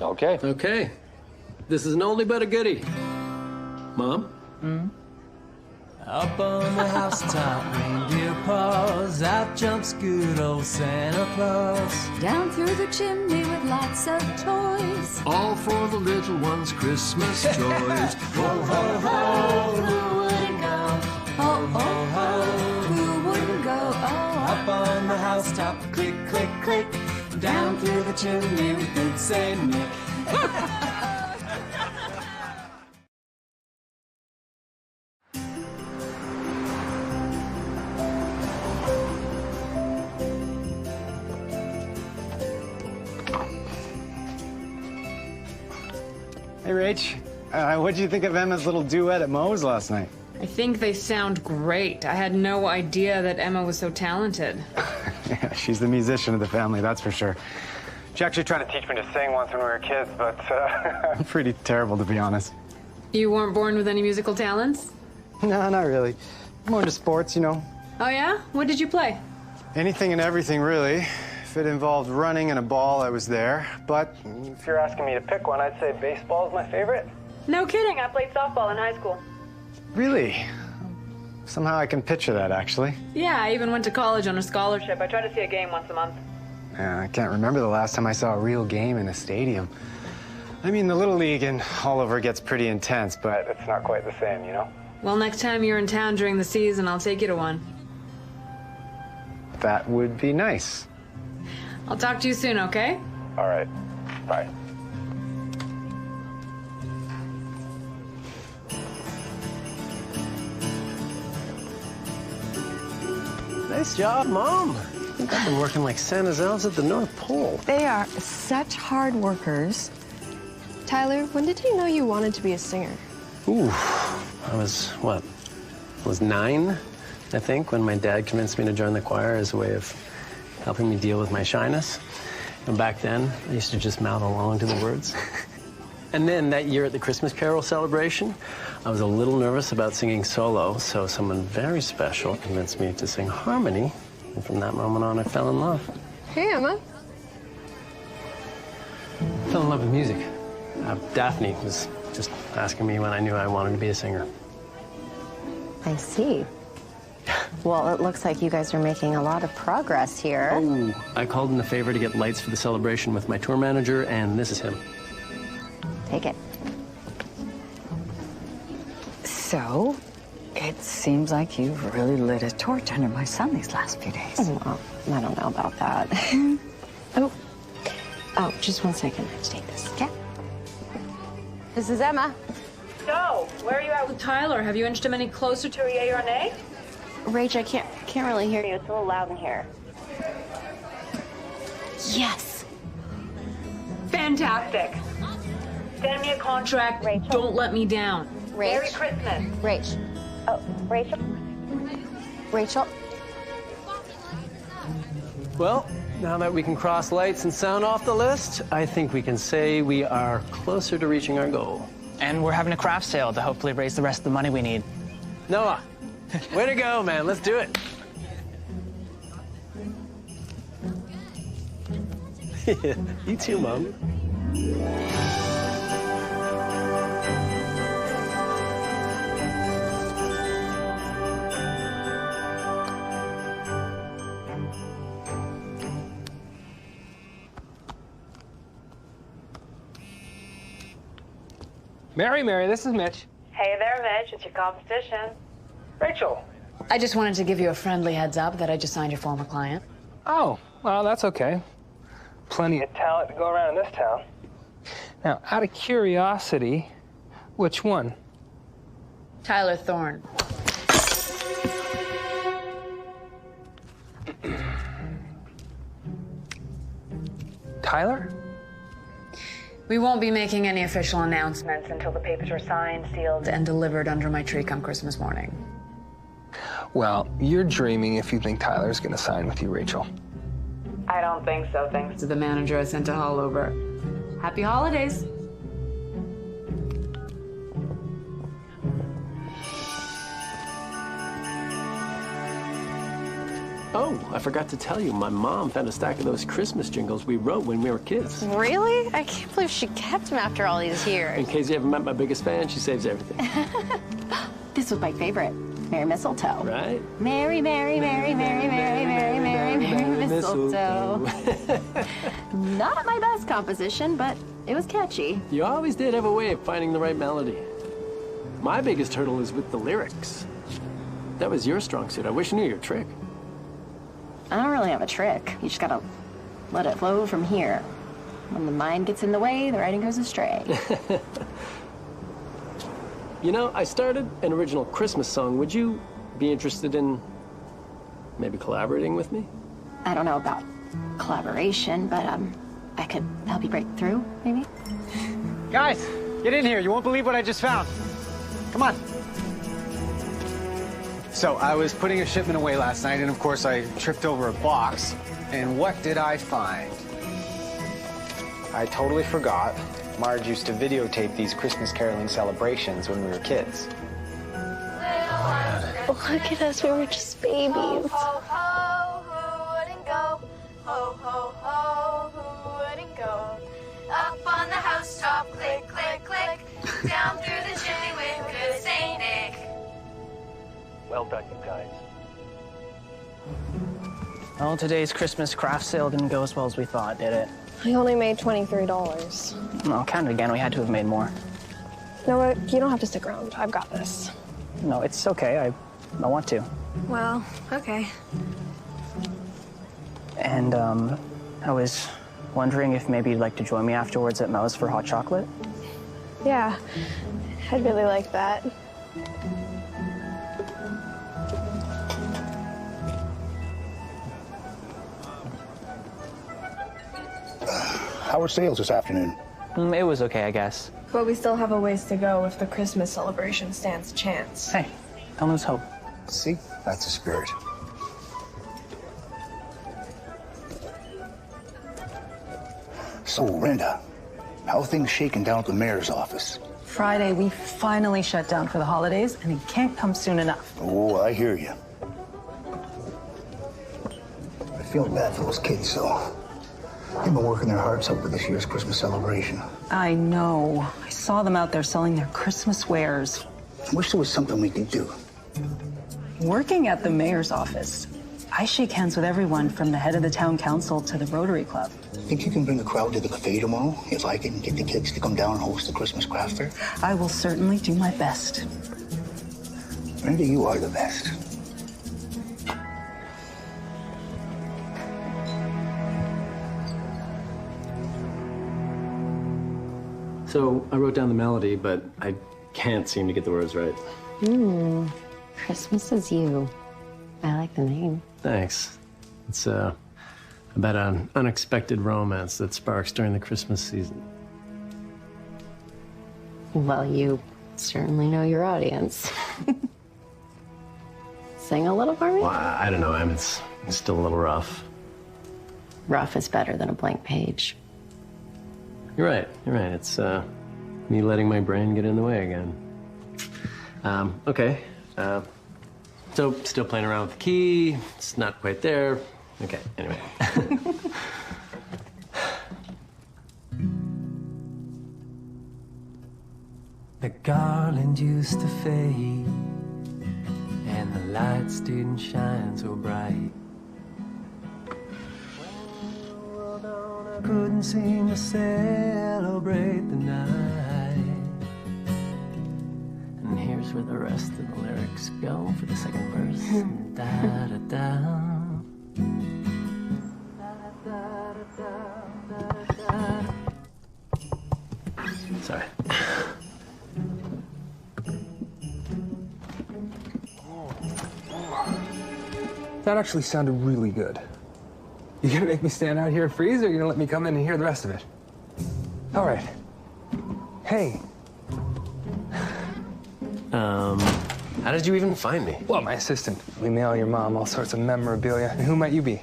Okay. Okay. This is an oldie but a goodie. Mom? Up on the housetop, reindeer paws, out jumps good old Santa Claus. Down through the chimney with lots of toys. All for the little ones' Christmas joys. Ho, ho, ho, who wouldn't go? Ho, ho, ho, who wouldn't go? Oh, Up on the housetop, click, click, click. Down through the chimney with good Saint Nick. Hey, Rach. What'd you think of Emma's little duet at Moe's last night? I think they sound great. I had no idea that Emma was so talented. Yeah, she's the musician of the family, that's for sure. She actually tried to teach me to sing once when we were kids, but I'm pretty terrible, to be honest. You weren't born with any musical talents? No, not really. More into sports, you know. Oh yeah? What did you play? Anything and everything, really. If it involved running and a ball, I was there. But if you're asking me to pick one, I'd say baseball is my favorite. No kidding, I played softball in high school. Really? Somehow I can picture that, actually. Yeah, I even went to college on a scholarship. I try to see a game once a month. Yeah, I can't remember the last time I saw a real game in a stadium. I mean, the Little League and all over gets pretty intense, but it's not quite the same, you know? Well, next time you're in town during the season, I'll take you to one. That would be nice. I'll talk to you soon, okay? All right. Bye. Nice job, Mom. I think I've been working like Santa's elves at the North Pole. They are such hard workers. Tyler, when did you know you wanted to be a singer? Ooh, I was, what, I was 9, I think, when my dad convinced me to join the choir as a way of helping me deal with my shyness. And back then, I used to just mouth along to the words. And then that year at the Christmas Carol celebration, I was a little nervous about singing solo, so someone very special convinced me to sing harmony. And from that moment on, I fell in love. Hey, Emma. I fell in love with music. Daphne was just asking me when I knew I wanted to be a singer. I see. Well, it looks like you guys are making a lot of progress here. Oh, I called in a favor to get lights for the celebration with my tour manager, and this is him. Take it. So, it seems like you've really lit a torch under my son these last few days. Well, I don't know about that. Oh, just 1 second. I have to take this. Okay. This is Emma. So, where are you at with Tyler? Have you inched him any closer to a yay or a nay? Rach, I can't really hear you. It's a little loud in here. Yes. Fantastic. Send me a contract. Rachel. Don't let me down. Merry Christmas. Rach. Oh, Rachel. Rachel. Well, now that we can cross lights and sound off the list, I think we can say we are closer to reaching our goal. And we're having a craft sale to hopefully raise the rest of the money we need. Noah, way to go, man. Let's do it. You too, Mom. Mary, this is Mitch. Hey there, Mitch. It's your competition. Rachel. I just wanted to give you a friendly heads up that I just signed your former client. Oh, well, that's okay. Plenty of talent to go around in this town. Now, out of curiosity, which one? Tyler Thorne. Tyler? We won't be making any official announcements until the papers are signed, sealed, and delivered under my tree come Christmas morning. Well, you're dreaming if you think Tyler's gonna sign with you, Rachel. I don't think so, thanks to the manager I sent to haul over. Happy holidays. Oh, I forgot to tell you, my mom found a stack of those Christmas jingles we wrote when we were kids. Really? I can't believe she kept them after all these years. In case you haven't met my biggest fan, she saves everything. This was my favorite. Merry Mistletoe. Right? Merry, Merry, Merry, Merry, Merry, Merry, Merry, Merry Mistletoe. Not my best composition, but it was catchy. You always did have a way of finding the right melody. My biggest hurdle is with the lyrics. That was your strong suit. I wish I knew your trick. I don't really have a trick. You just gotta let it flow from here. When the mind gets in the way, the writing goes astray. You know, I started an original Christmas song. Would you be interested in maybe collaborating with me? I don't know about collaboration, but I could help you break through, maybe? Guys, get in here. You won't believe what I just found. Come on. So I was putting a shipment away last night, and of course I tripped over a box. And what did I find? I totally forgot. Marge used to videotape these Christmas caroling celebrations when we were kids. Look at us, we were just babies. Ho, ho, ho, who wouldn't go? Ho, ho, ho, who wouldn't go? Up on the housetop, click, click, click. Down through the chimney with good Saint Nick. Well done, you guys. Well, today's Christmas craft sale didn't go as well as we thought, did it? I only made $23. No, count it again. We had to have made more. No, you don't have to stick around. I've got this. No, it's okay. I want to. Well, okay. And, I was wondering if maybe you'd like to join me afterwards at Moe's for hot chocolate? Yeah, I'd really like that. How were sales this afternoon? It was okay, I guess. But we still have a ways to go if the Christmas celebration stands a chance. Hey, don't lose hope. See? That's the spirit. So, Brenda, how are things shaking down at the mayor's office? Friday, we finally shut down for the holidays, and it can't come soon enough. Oh, I hear you. I feel bad for those kids, though. They've been working their hearts out for this year's Christmas celebration. I know. I saw them out there selling their Christmas wares. I wish there was something we could do. Working at the mayor's office, I shake hands with everyone from the head of the town council to the Rotary Club. Think you can bring a crowd to the cafe tomorrow if I can get the kids to come down and host the Christmas craft fair? I will certainly do my best. Brenda, you are the best. So I wrote down the melody, but I can't seem to get the words right. Christmas is you. I like the name. Thanks. It's about an unexpected romance that sparks during the Christmas season. Well, you certainly know your audience. Sing a little for me? Well, I don't know. I mean, it's still a little rough. Rough is better than a blank page. You're right. You're right. It's me letting my brain get in the way again. Okay. So still playing around with the key. It's not quite there. Okay. Anyway. The garland used to fade, and the lights didn't shine so bright. Couldn't seem to celebrate the night. And here's where the rest of the lyrics go for the second verse. Da da da. That actually sounded really good. You gonna make me stand out here and freeze, or you gonna let me come in and hear the rest of it? All right. Hey. How did you even find me? Well, my assistant. We mail your mom all sorts of memorabilia. And who might you be?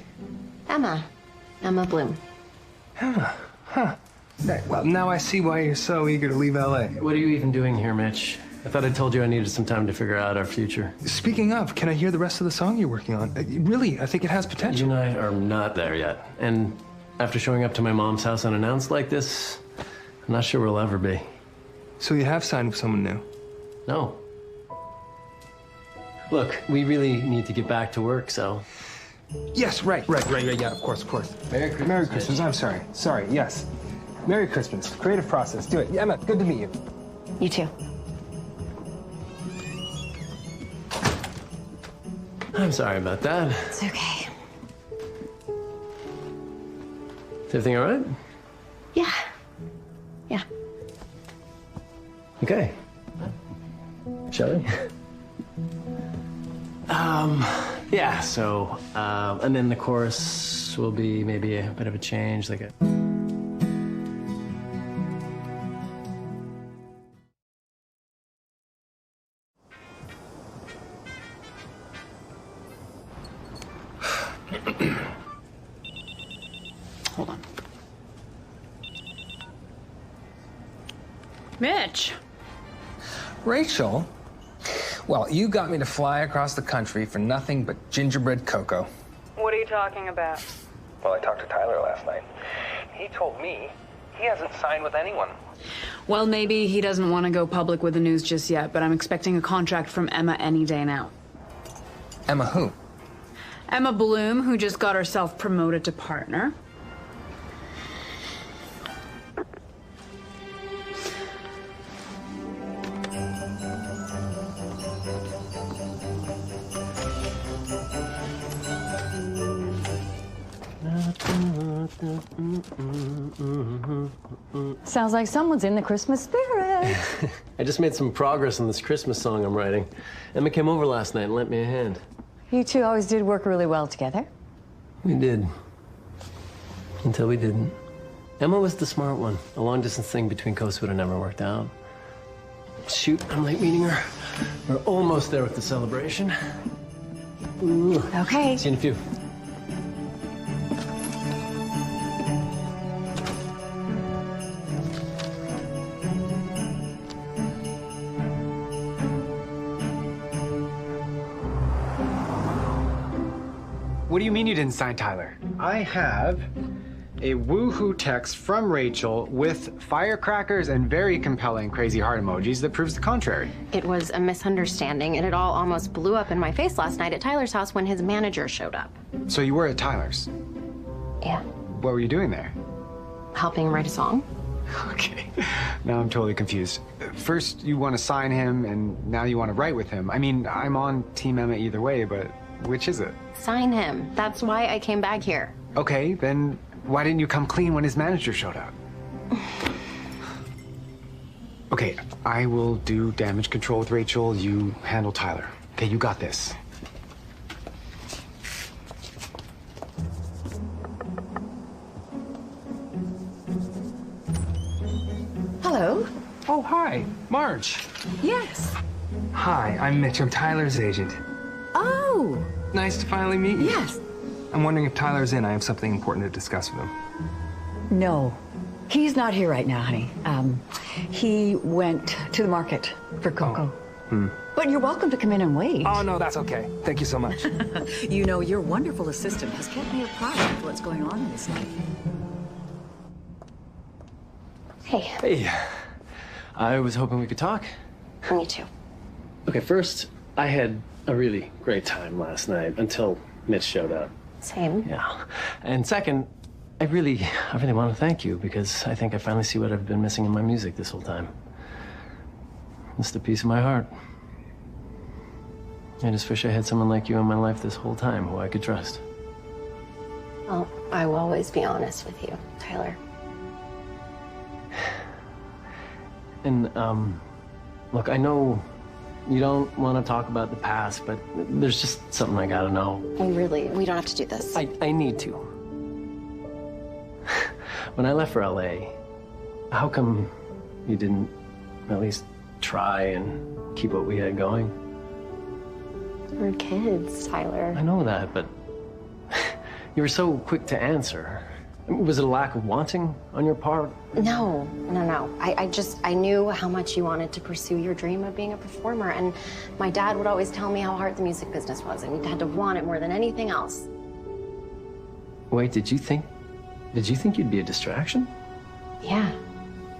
Emma. Emma Bloom. Emma. Huh. Right, well, now I see why you're so eager to leave LA. What are you even doing here, Mitch? I thought I told you I needed some time to figure out our future. Speaking of, can I hear the rest of the song you're working on? Really, I think it has potential. You and I are not there yet. And after showing up to my mom's house unannounced like this, I'm not sure we'll ever be. So you have signed with someone new? No. Look, we really need to get back to work, so... Yes, right, yeah, of course. Merry Christmas, I'm sorry. Sorry, yes. Merry Christmas, creative process, do it. Emma, good to meet you. You too. I'm sorry about that. It's okay. Is everything all right? Yeah. Yeah. Okay. Shall we? Yeah, so, and then the chorus will be maybe a bit of a change, like a... Hold on. Mitch. Rachel? Well, you got me to fly across the country for nothing but gingerbread cocoa. What are you talking about? Well, I talked to Tyler last night. He told me he hasn't signed with anyone. Well, maybe he doesn't want to go public with the news just yet, but I'm expecting a contract from Emma any day now. Emma who? Emma Bloom, who just got herself promoted to partner. Sounds like someone's in the Christmas spirit. I just made some progress on this Christmas song I'm writing. Emma came over last night and lent me a hand. You two always did work really well together. We did. Until we didn't. Emma was the smart one. A long-distance thing between coasts would have never worked out. Shoot, I'm late meeting her. We're almost there with the celebration. Ooh. Okay. See you in a few. What do you mean you didn't sign Tyler? I have a woohoo text from Rachel with firecrackers and very compelling crazy heart emojis that proves the contrary. It was a misunderstanding, and it all almost blew up in my face last night at Tyler's house when his manager showed up. So you were at Tyler's? Yeah. What were you doing there? Helping write a song. Okay. Now I'm totally confused. First you want to sign him, and now you want to write with him. I mean, I'm on Team Emma either way, but which is it? Sign him. That's why I came back here. Okay, then why didn't you come clean when his manager showed up? Okay, I will do damage control with Rachel. You handle Tyler. Okay, you got this. Hello. Oh, hi. Marge. Yes. Hi, I'm Mitch. I'm Tyler's agent. Oh. Nice to finally meet you. Yes. I'm wondering if Tyler's in. I have something important to discuss with him. No. He's not here right now, honey. He went to the market for cocoa. But you're welcome to come in and wait. Oh, no, that's okay. Thank you so much. You know, your wonderful assistant has kept me apprised of what's going on in this life. Hey. Hey. I was hoping we could talk. Me too. Okay, first, I had a really great time last night until Mitch showed up. Same. Yeah. And second, I really want to thank you because I think I finally see what I've been missing in my music this whole time. Just a piece of my heart. I just wish I had someone like you in my life this whole time who I could trust. Well, I will always be honest with you, Tyler. And, look, I know you don't want to talk about the past, but there's just something I gotta know. We don't have to do this. I need to. When I left for LA, how come you didn't at least try and keep what we had going? We're kids, Tyler. I know that, but you were so quick to answer. Was it a lack of wanting on your part? No. I knew how much you wanted to pursue your dream of being a performer, and my dad would always tell me how hard the music business was, and we had to want it more than anything else. Wait, did you think you'd be a distraction? Yeah,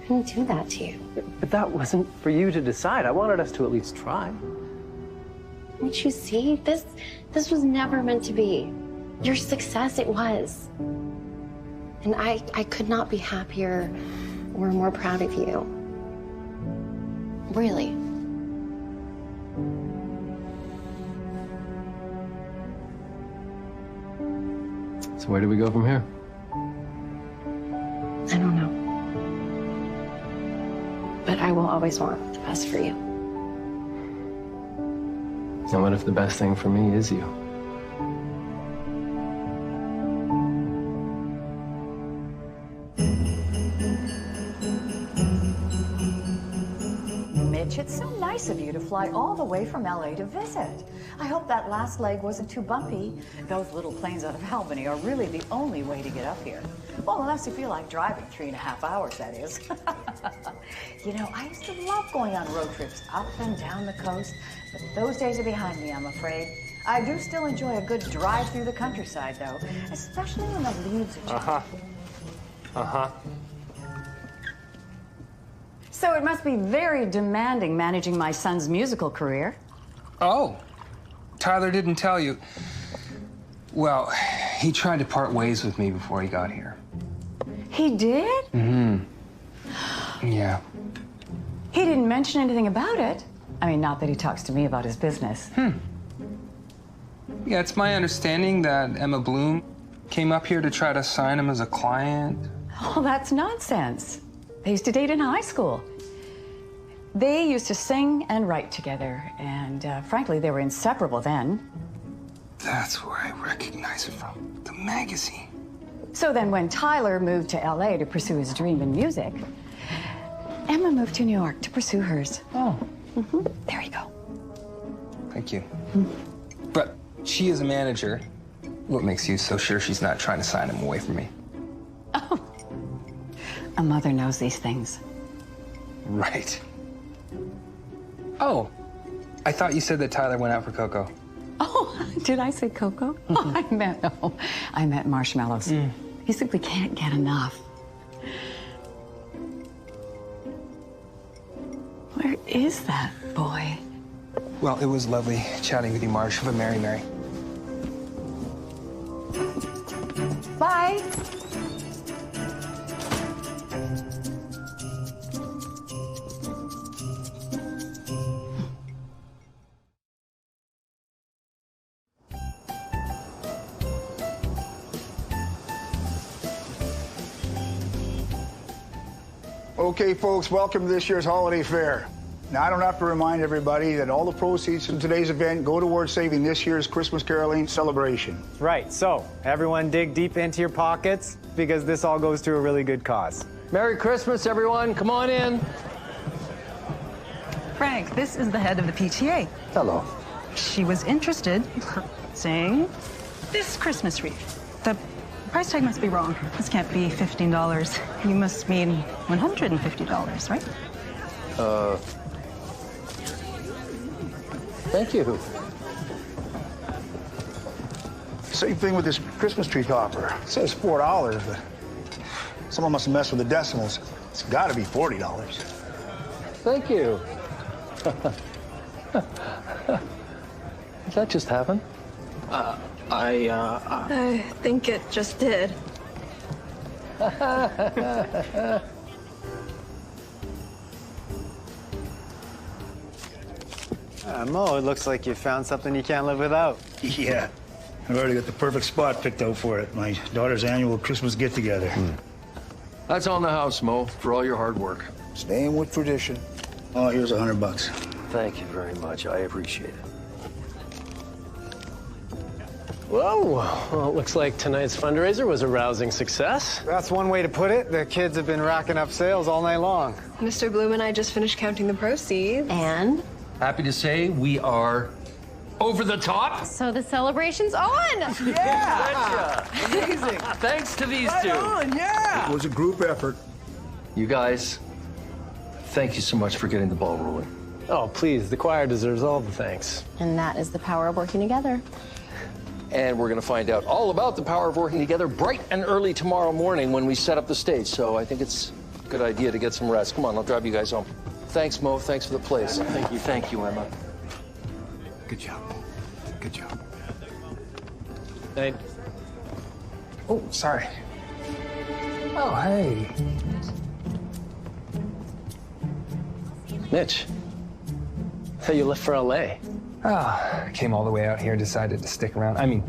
I didn't do that to you. But that wasn't for you to decide. I wanted us to at least try. Don't you see? This was never meant to be. Your success, it was. And I could not be happier or more proud of you. Really. So where do we go from here? I don't know. But I will always want the best for you. And what if the best thing for me is you? Mitch, it's so nice of you to fly all the way from LA to visit. I hope that last leg wasn't too bumpy. Those little planes out of Albany are really the only way to get up here. Well, unless you feel like driving 3.5 hours, that is. You know, I used to love going on road trips up and down the coast, but those days are behind me, I'm afraid. I do still enjoy a good drive through the countryside, though, especially when the leaves are changing. So it must be very demanding managing my son's musical career. Oh, Tyler didn't tell you. Well, he tried to part ways with me before he got here. He did? Mm-hmm. Yeah. He didn't mention anything about it. I mean, not that he talks to me about his business. Yeah, it's my understanding that Emma Bloom came up here to try to sign him as a client. Oh, that's nonsense. They used to date in high school. They used to sing and write together, and frankly, they were inseparable then. That's where I recognize it from, the magazine. So then when Tyler moved to LA to pursue his dream in music, Emma moved to New York to pursue hers. Oh. There you go. Thank you. But she is a manager. What makes you so sure she's not trying to sign him away from me? Oh. A mother knows these things. Right. Oh, I thought you said that Tyler went out for cocoa. Oh, did I say cocoa? Oh, I meant marshmallows. He simply can't get enough. Where is that boy? Well, it was lovely chatting with you, Marsh. Have a Mary Mary. Bye. Okay, folks, welcome to this year's holiday fair. Now, I don't have to remind everybody that all the proceeds from today's event go towards saving this year's Christmas caroling celebration. Right, so everyone dig deep into your pockets because this all goes to a really good cause. Merry Christmas, everyone. Come on in. Frank, this is the head of the PTA. Hello. She was interested in purchasing this Christmas wreath. The price tag must be wrong. This can't be $15. You must mean $150, right? Thank you. Same thing with this Christmas tree topper. It says $4, but someone must have messed with the decimals. It's got to be $40. Thank you. Did that just happen? I think it just did. Mo, it looks like you found something you can't live without. Yeah. I've already got the perfect spot picked out for it. My daughter's annual Christmas get-together. That's on the house, Mo, for all your hard work. Staying with tradition. Oh, here's $100. Thank you very much. I appreciate it. Whoa, well, it looks like tonight's fundraiser was a rousing success. That's one way to put it. The kids have been racking up sales all night long. Mr. Bloom and I just finished counting the proceeds. And? Happy to say we are over the top. So the celebration's on! Yeah! Amazing. Thanks to these two. It was a group effort. You guys, thank you so much for getting the ball rolling. Oh, please, the choir deserves all the thanks. And that is the power of working together. And we're going to find out all about the power of working together bright and early tomorrow morning when we set up the stage. So I think it's a good idea to get some rest. Come on, I'll drive you guys home. Thanks, Mo. Thanks for the place. Thank you. Thank you, Emma. Good job. Good job. Hey. Oh, sorry. Oh, hey. Mitch, I thought you left for LA. Oh, I came all the way out here, decided to stick around. I mean,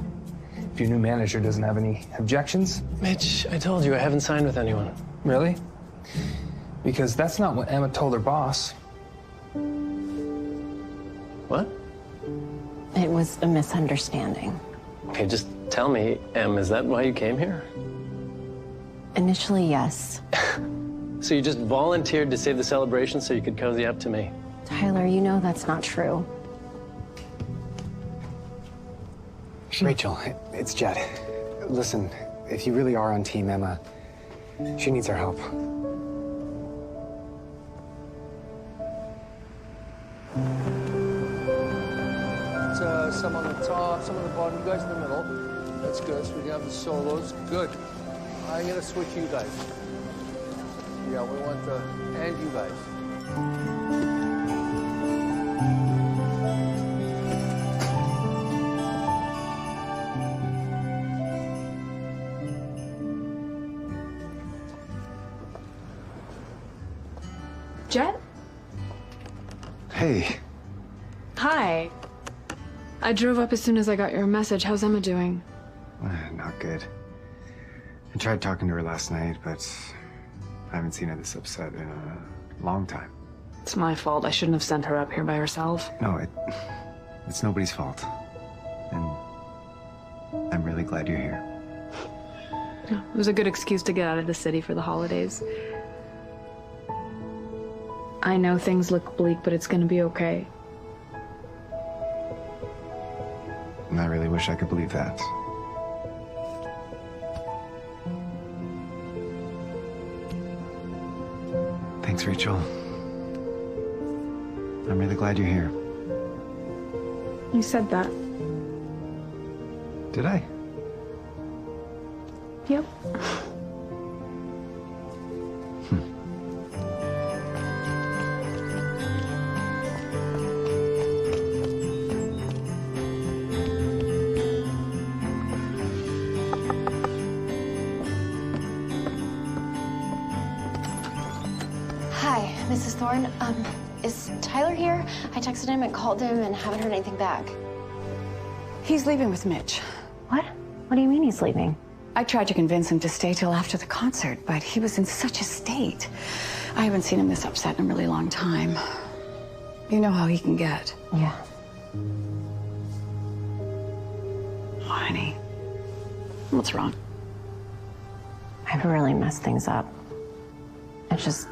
if your new manager doesn't have any objections. Mitch, I told you I haven't signed with anyone. Really? Because that's not what Emma told her boss. What? It was a misunderstanding. Okay, just tell me, Em, is that why you came here? Initially, yes. So you just volunteered to save the celebration so you could cozy up to me? Tyler, you know that's not true. Rachel, it's Jed. Listen, if you really are on Team Emma, she needs our help. Some on the top, some on the bottom. You guys in the middle. That's good. So we can have the solos. Good. I'm going to switch you guys. Yeah, we want the... And you guys. Jet? Hey. Hi. I drove up as soon as I got your message. How's Emma doing? Not good. I tried talking to her last night, but I haven't seen her this upset in a long time. It's my fault. I shouldn't have sent her up here by herself. No, it's nobody's fault. And I'm really glad you're here. It was a good excuse to get out of the city for the holidays. I know things look bleak, but it's gonna be okay. And I really wish I could believe that. Thanks, Rachel. I'm really glad you're here. You said that. Did I? Yep. Hi, Mrs. Thorne. Is Tyler here? I texted him and called him and haven't heard anything back. He's leaving with Mitch. What? What do you mean he's leaving? I tried to convince him to stay till after the concert, but he was in such a state. I haven't seen him this upset in a really long time. You know how he can get. Yeah. Oh, honey. What's wrong? I've really messed things up. I just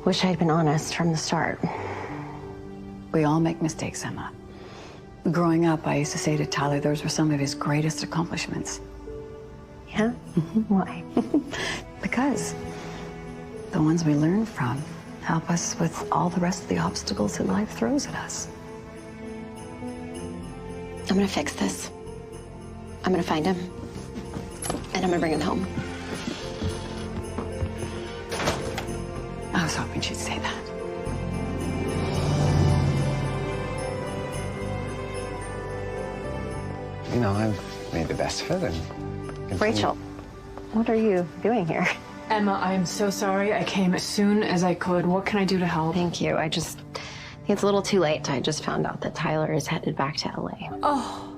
wish I'd been honest from the start. We all make mistakes, Emma. Growing up, I used to say to Tyler those were some of his greatest accomplishments. Yeah? Why? Because the ones we learn from help us with all the rest of the obstacles that life throws at us. I'm gonna fix this. I'm gonna find him. And I'm gonna bring him home. I was hoping she'd say that. You know, I've made the best of it and... Rachel, what are you doing here? Emma, I'm so sorry. I came as soon as I could. What can I do to help? Thank you. I think it's a little too late. I just found out that Tyler is headed back to LA. Oh.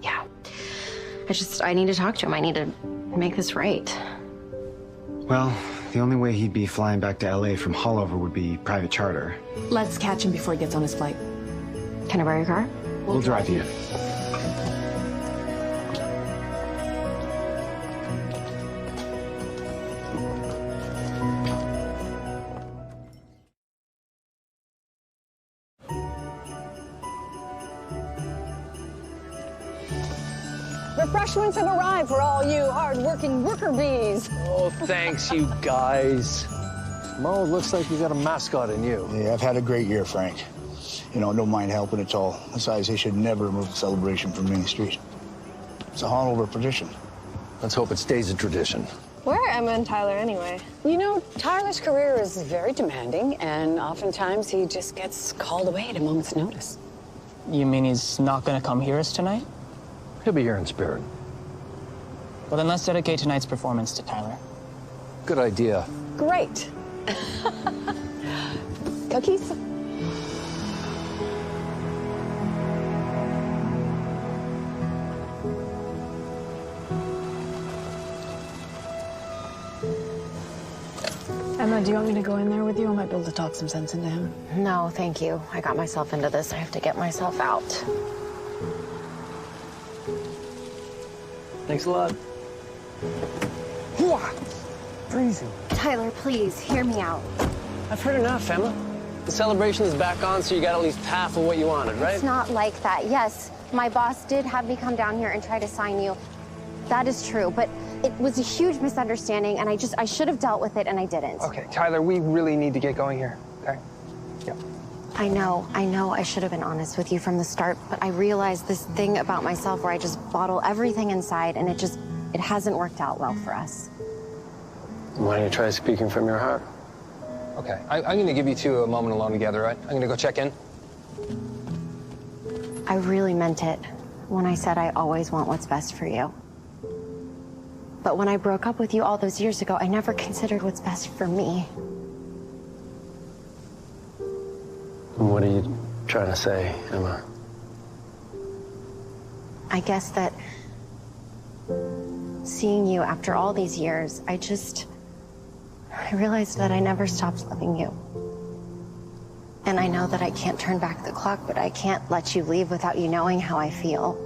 Yeah. I need to talk to him. I need to make this right. Well, The only way he'd be flying back to LA from Hollover would be private charter. Let's catch him before he gets on his flight. Can I borrow your car? We'll drive you. Refreshments have arrived for all you hard-working worker bees. Oh, thanks, you guys. Mo, it looks like you got a mascot in you. Yeah, I've had a great year, Frank. You know, don't mind helping at all. Besides, they should never remove the celebration from Main Street. It's a Hallmark tradition. Let's hope it stays a tradition. Where are Emma and Tyler anyway? You know, Tyler's career is very demanding, and oftentimes he just gets called away at a moment's notice. You mean he's not gonna come hear us tonight? He'll be here in spirit. Well, then let's dedicate tonight's performance to Tyler. Good idea. Great. Cookies? Emma, do you want me to go in there with you? I might be able to talk some sense into him. No, thank you. I got myself into this. I have to get myself out. Thanks a lot. Freezing. Tyler, please, hear me out. I've heard enough, Emma. The celebration is back on, so you got at least half of what you wanted, right? It's not like that. Yes, my boss did have me come down here and try to sign you. That is true, but it was a huge misunderstanding, and I should have dealt with it, and I didn't. Okay, Tyler, we really need to get going here, okay? Yeah. I know I should have been honest with you from the start, but I realized this thing about myself where I just bottle everything inside, and it hasn't worked out well for us. Why don't you try speaking from your heart? Okay, I'm gonna give you two a moment alone together, right? I'm gonna go check in. I really meant it when I said I always want what's best for you. But when I broke up with you all those years ago, I never considered what's best for me. What are you trying to say, Emma? I guess that seeing you after all these years, I realized that I never stopped loving you. And I know that I can't turn back the clock, but I can't let you leave without you knowing how I feel.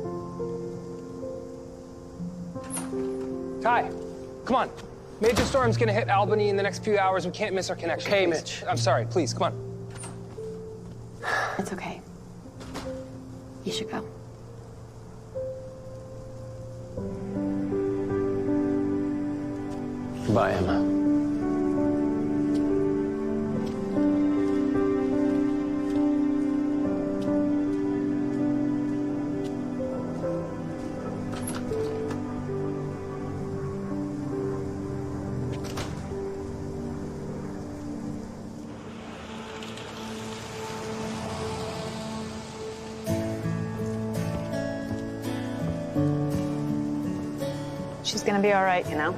Ty, come on. Major storm's gonna hit Albany in the next few hours. We can't miss our connection. Okay, please. Mitch. I'm sorry, please, come on. It's okay. You should go. Goodbye, Emma. She's gonna be all right, you know?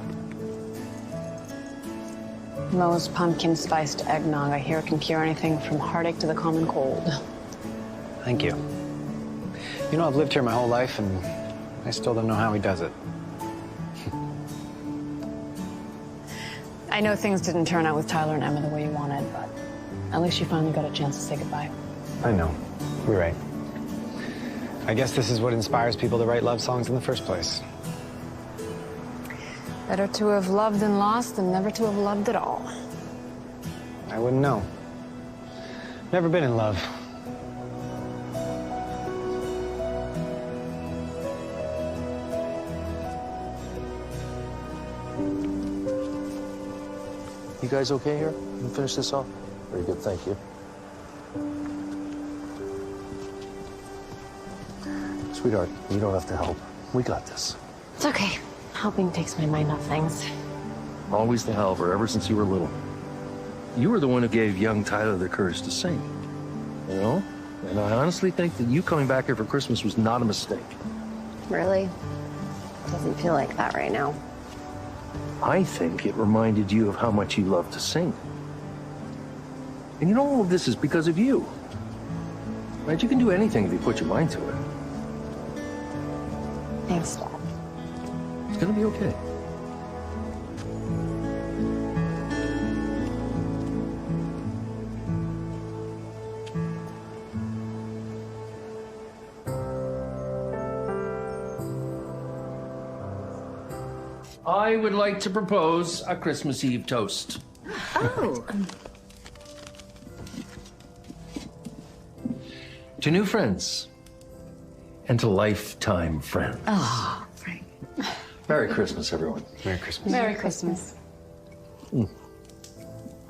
Mo's pumpkin spiced eggnog, I hear it can cure anything from heartache to the common cold. Thank you. You know, I've lived here my whole life, and I still don't know how he does it. I know things didn't turn out with Tyler and Emma the way you wanted, but at least you finally got a chance to say goodbye. I know. You're right. I guess this is what inspires people to write love songs in the first place. Better to have loved and lost than never to have loved at all. I wouldn't know. Never been in love. You guys okay here? You finish this off? Very good, thank you. Sweetheart, you don't have to help. We got this. It's okay. Helping takes my mind off things. Always the helper, ever since you were little. You were the one who gave young Tyler the courage to sing. You know? And I honestly think that you coming back here for Christmas was not a mistake. Really? Doesn't feel like that right now. I think it reminded you of how much you love to sing. And you know, all of this is because of you. Right? You can do anything if you put your mind to it. Thanks, Dad. It's gonna be okay. I would like to propose a Christmas Eve toast. Oh. To new friends and to lifetime friends. Oh, Frank. Merry Christmas, everyone. Merry Christmas. Merry Christmas.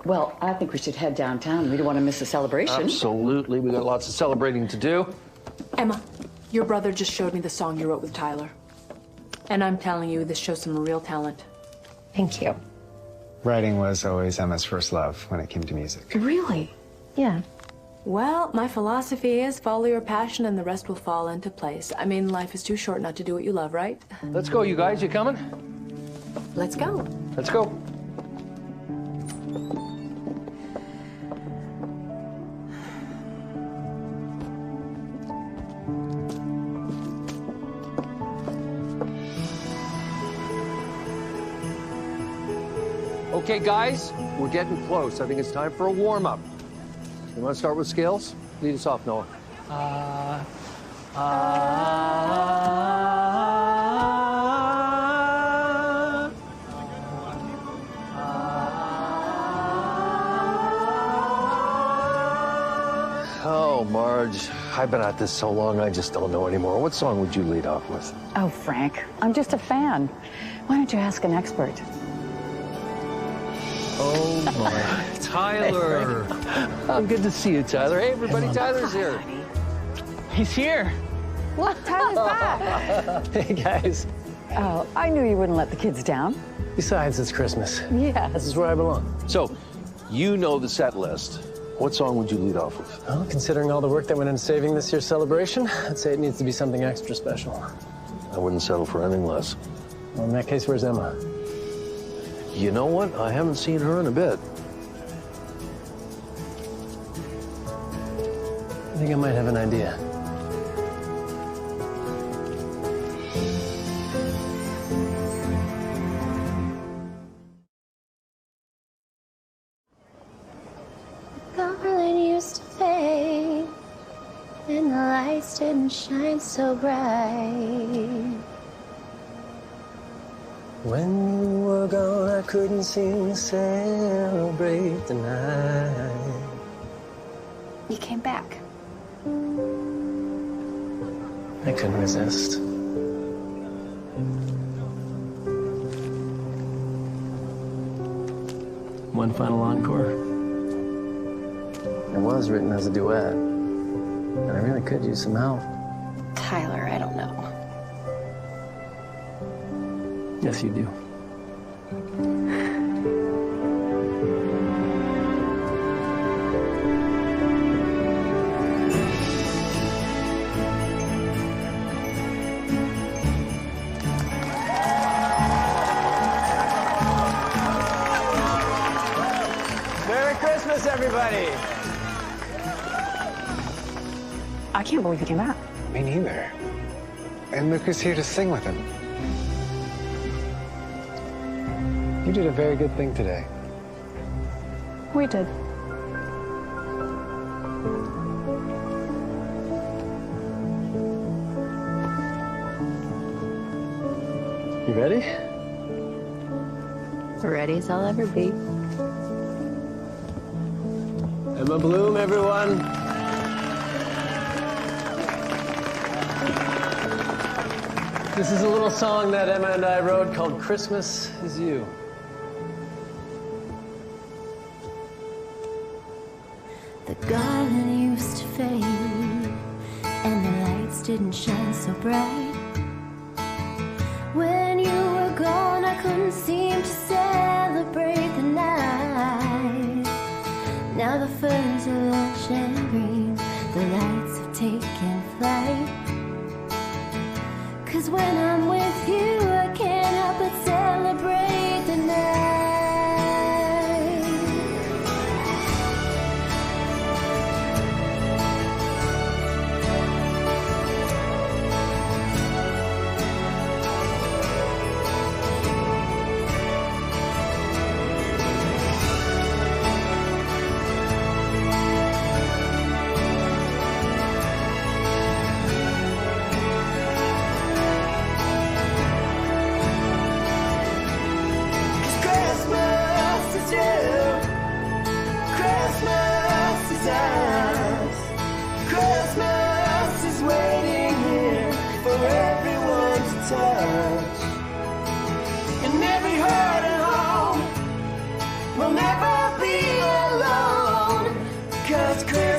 Well, I think we should head downtown. We don't want to miss the celebration. Absolutely. We got lots of celebrating to do. Emma, your brother just showed me the song you wrote with Tyler. And I'm telling you, this shows some real talent. Thank you. Writing was always Emma's first love when it came to music. Really? Yeah. Well, my philosophy is follow your passion and the rest will fall into place. I mean, life is too short not to do what you love, right? Let's go, you guys. You coming? Let's go. Let's go. Okay, guys, we're getting close. I think it's time for a warm-up. You want to start with scales? Lead us off, Noah. Oh, Marge, I've been at this so long, I just don't know anymore. What song would you lead off with? Oh, Frank, I'm just a fan. Why don't you ask an expert? Oh, my. Tyler. Oh, good to see you, Tyler. Hey, everybody, Tyler's here. He's here. Look, Tyler's back. Hey, guys. Oh, I knew you wouldn't let the kids down. Besides, it's Christmas. Yes. This is where I belong. So, you know the set list. What song would you lead off with? Well, considering all the work that went into saving this year's celebration, I'd say it needs to be something extra special. I wouldn't settle for anything less. Well, in that case, where's Emma? You know what? I haven't seen her in a bit. I think I might have an idea. Garland used to fade, and the lights didn't shine so bright. When you were gone, I couldn't seem to celebrate the night. You came back. I couldn't resist. One final encore. It was written as a duet, and I really could use some help. Tyler, I don't know. Yes, you do. Merry Christmas, everybody! I can't believe he came back. Me neither. And Luke is here to sing with him. You did a very good thing today. We did. You ready? Ready as I'll ever be. Emma Bloom, everyone. This is a little song that Emma and I wrote called Christmas Is You. The garland used to fade, and the lights didn't shine so bright. When you were gone, I couldn't seem to celebrate the night. Now the furs are lush and green, the lights have taken flight. 'Cause when I'm with you, I can't help but celebrate the night.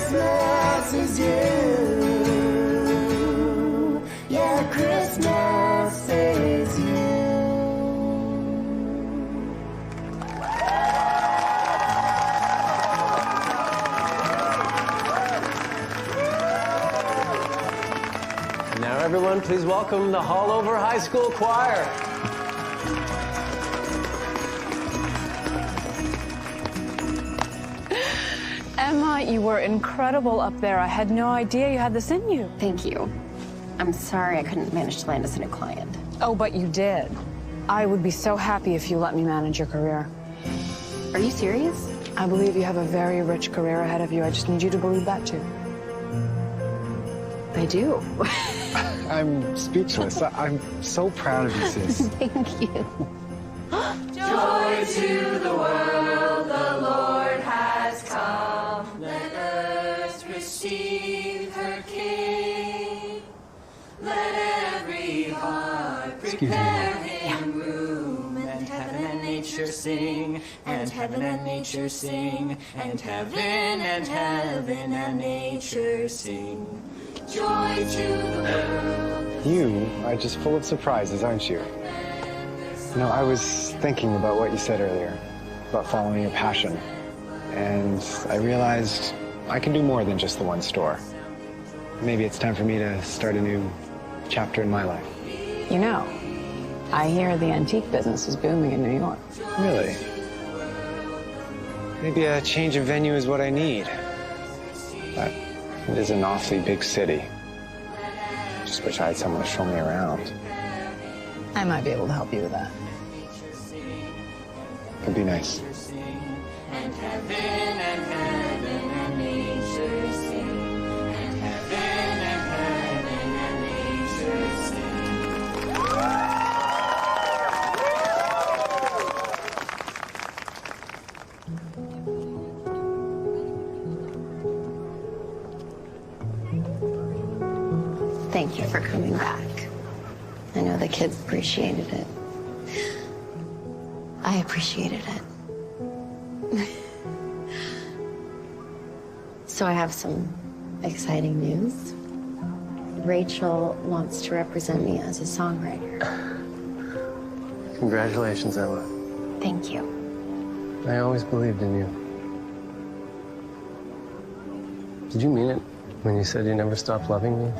Christmas is you. Yeah, Christmas is you. Now, everyone, please welcome the Hallover High School Choir. Emma, you were incredible up there. I had no idea you had this in you. Thank you. I'm sorry I couldn't manage to land us a new client. Oh, but you did. I would be so happy if you let me manage your career. Are you serious? I believe you have a very rich career ahead of you. I just need you to believe that, too. I do. I'm speechless. I'm so proud of you, sis. Thank you. Joy to the world, the Lord has come. Let earth receive her King. Let every heart prepare him room. And heaven and nature sing, and heaven and nature sing, and heaven and nature sing. Joy to the world. You are just full of surprises, aren't you? You know, I was thinking about what you said earlier, about following your passion. And I realized I can do more than just the one store. Maybe it's time for me to start a new chapter in my life. You know, I hear the antique business is booming in New York. Really? Maybe a change of venue is what I need. But it is an awfully big city. Just wish I had someone to show me around. I might be able to help you with that. It'd be nice. And heaven and nature sing. And heaven and nature Thank you for coming back. I know the kids appreciated it. I appreciated it. So I have some exciting news. Rachel wants to represent me as a songwriter. Congratulations, Emma. Thank you. I always believed in you. Did you mean it when you said you never stopped loving me?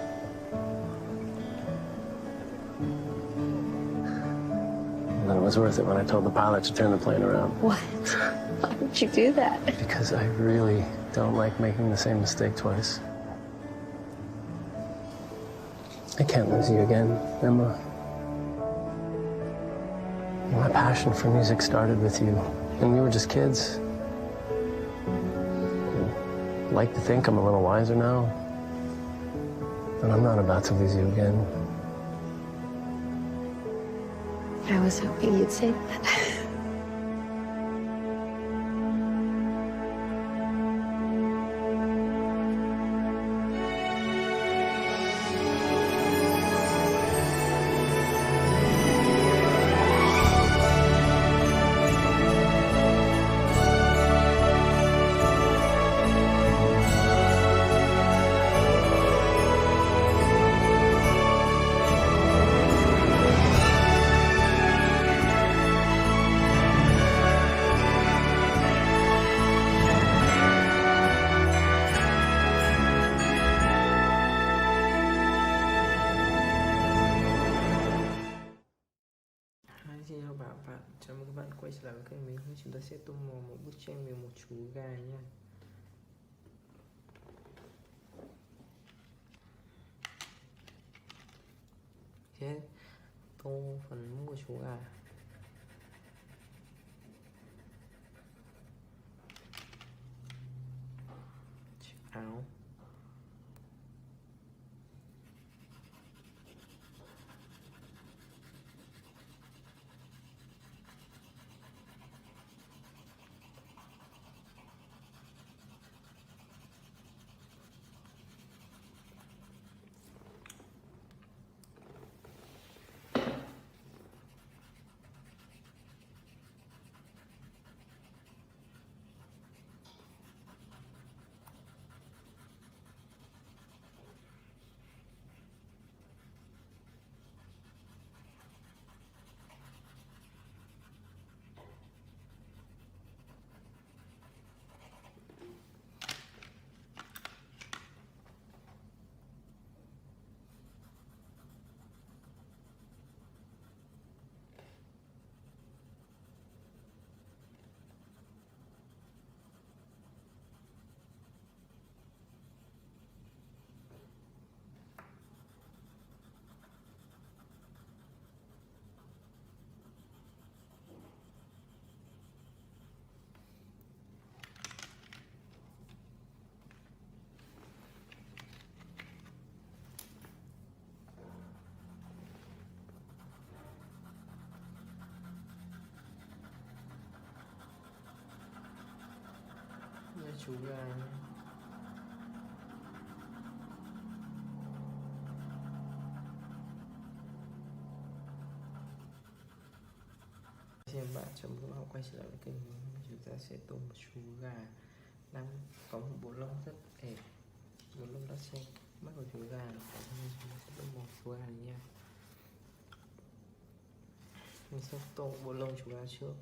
And then it was worth it when I told the pilot to turn the plane around. What? Why would you do that? Because I really don't like making the same mistake twice. I can't lose you again, Emma. My passion for music started with you, and we were just kids. I'd like to think I'm a little wiser now, and I'm not about to lose you again. I was hoping you'd say that. Xin chào bạn, chào mừng các bạn quay trở lại với kênh mình. Hôm nay chúng ta sẽ tô màu một bức tranh về một chú gà nha. Thế tô phần mũi của chú gà. Chiếc áo. chú gà nhé. Xin bạn, chào mừng các bạn quay trở lại với kênh mình. Hôm nay chúng ta sẽ tô một chú gà đang có một bộ lông rất đẹp, bộ lông rất xanh. Mắt của chú gà là có, hôm nay chúng ta sẽ tô một chú gà này nha. Mình sẽ tô bộ lông chú gà trước.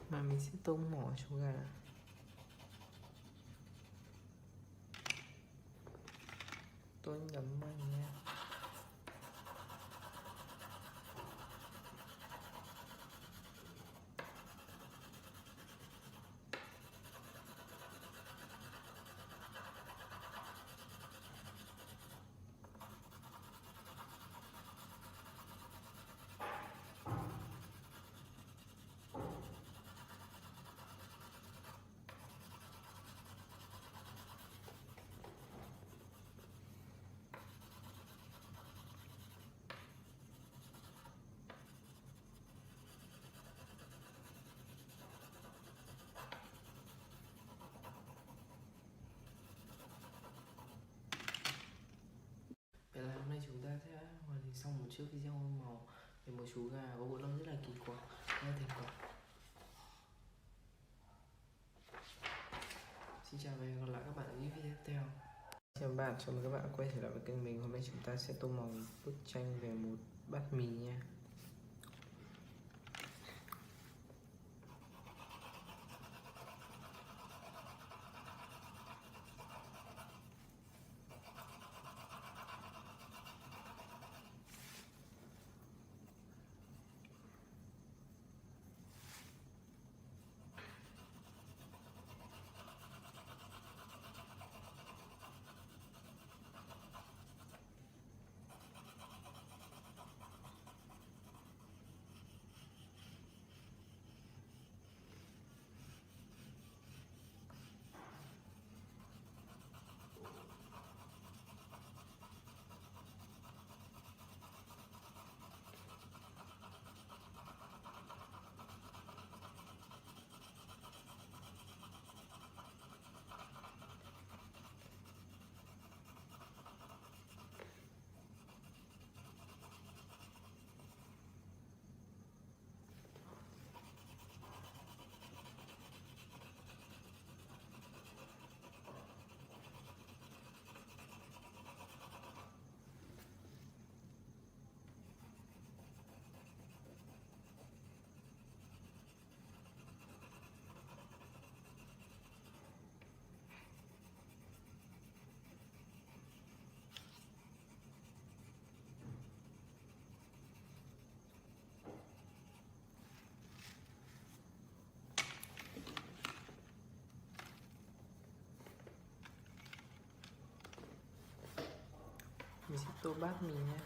Mà mình sẽ tô mỏ chú gà. Tôi nhắm mày nha. Vậy là hôm nay chúng ta sẽ hoàn thành xong một chiếc video màu về một chú gà có bộ lông rất là kỳ quặc, rất là thành quả. Xin chào và hẹn gặp lại các bạn ở những video tiếp theo. Chào bạn, chào mừng các bạn quay trở lại với kênh mình. Hôm nay chúng ta sẽ tô màu bức tranh về một bát mì nha. tô bát mì nhé.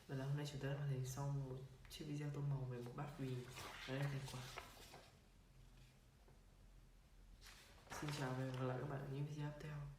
Vậy là hôm nay chúng ta đã hoàn thành xong một chiếc video tô màu về một bát vì và đây là thành quả. Xin chào và hẹn gặp lại các bạn ở những video tiếp theo.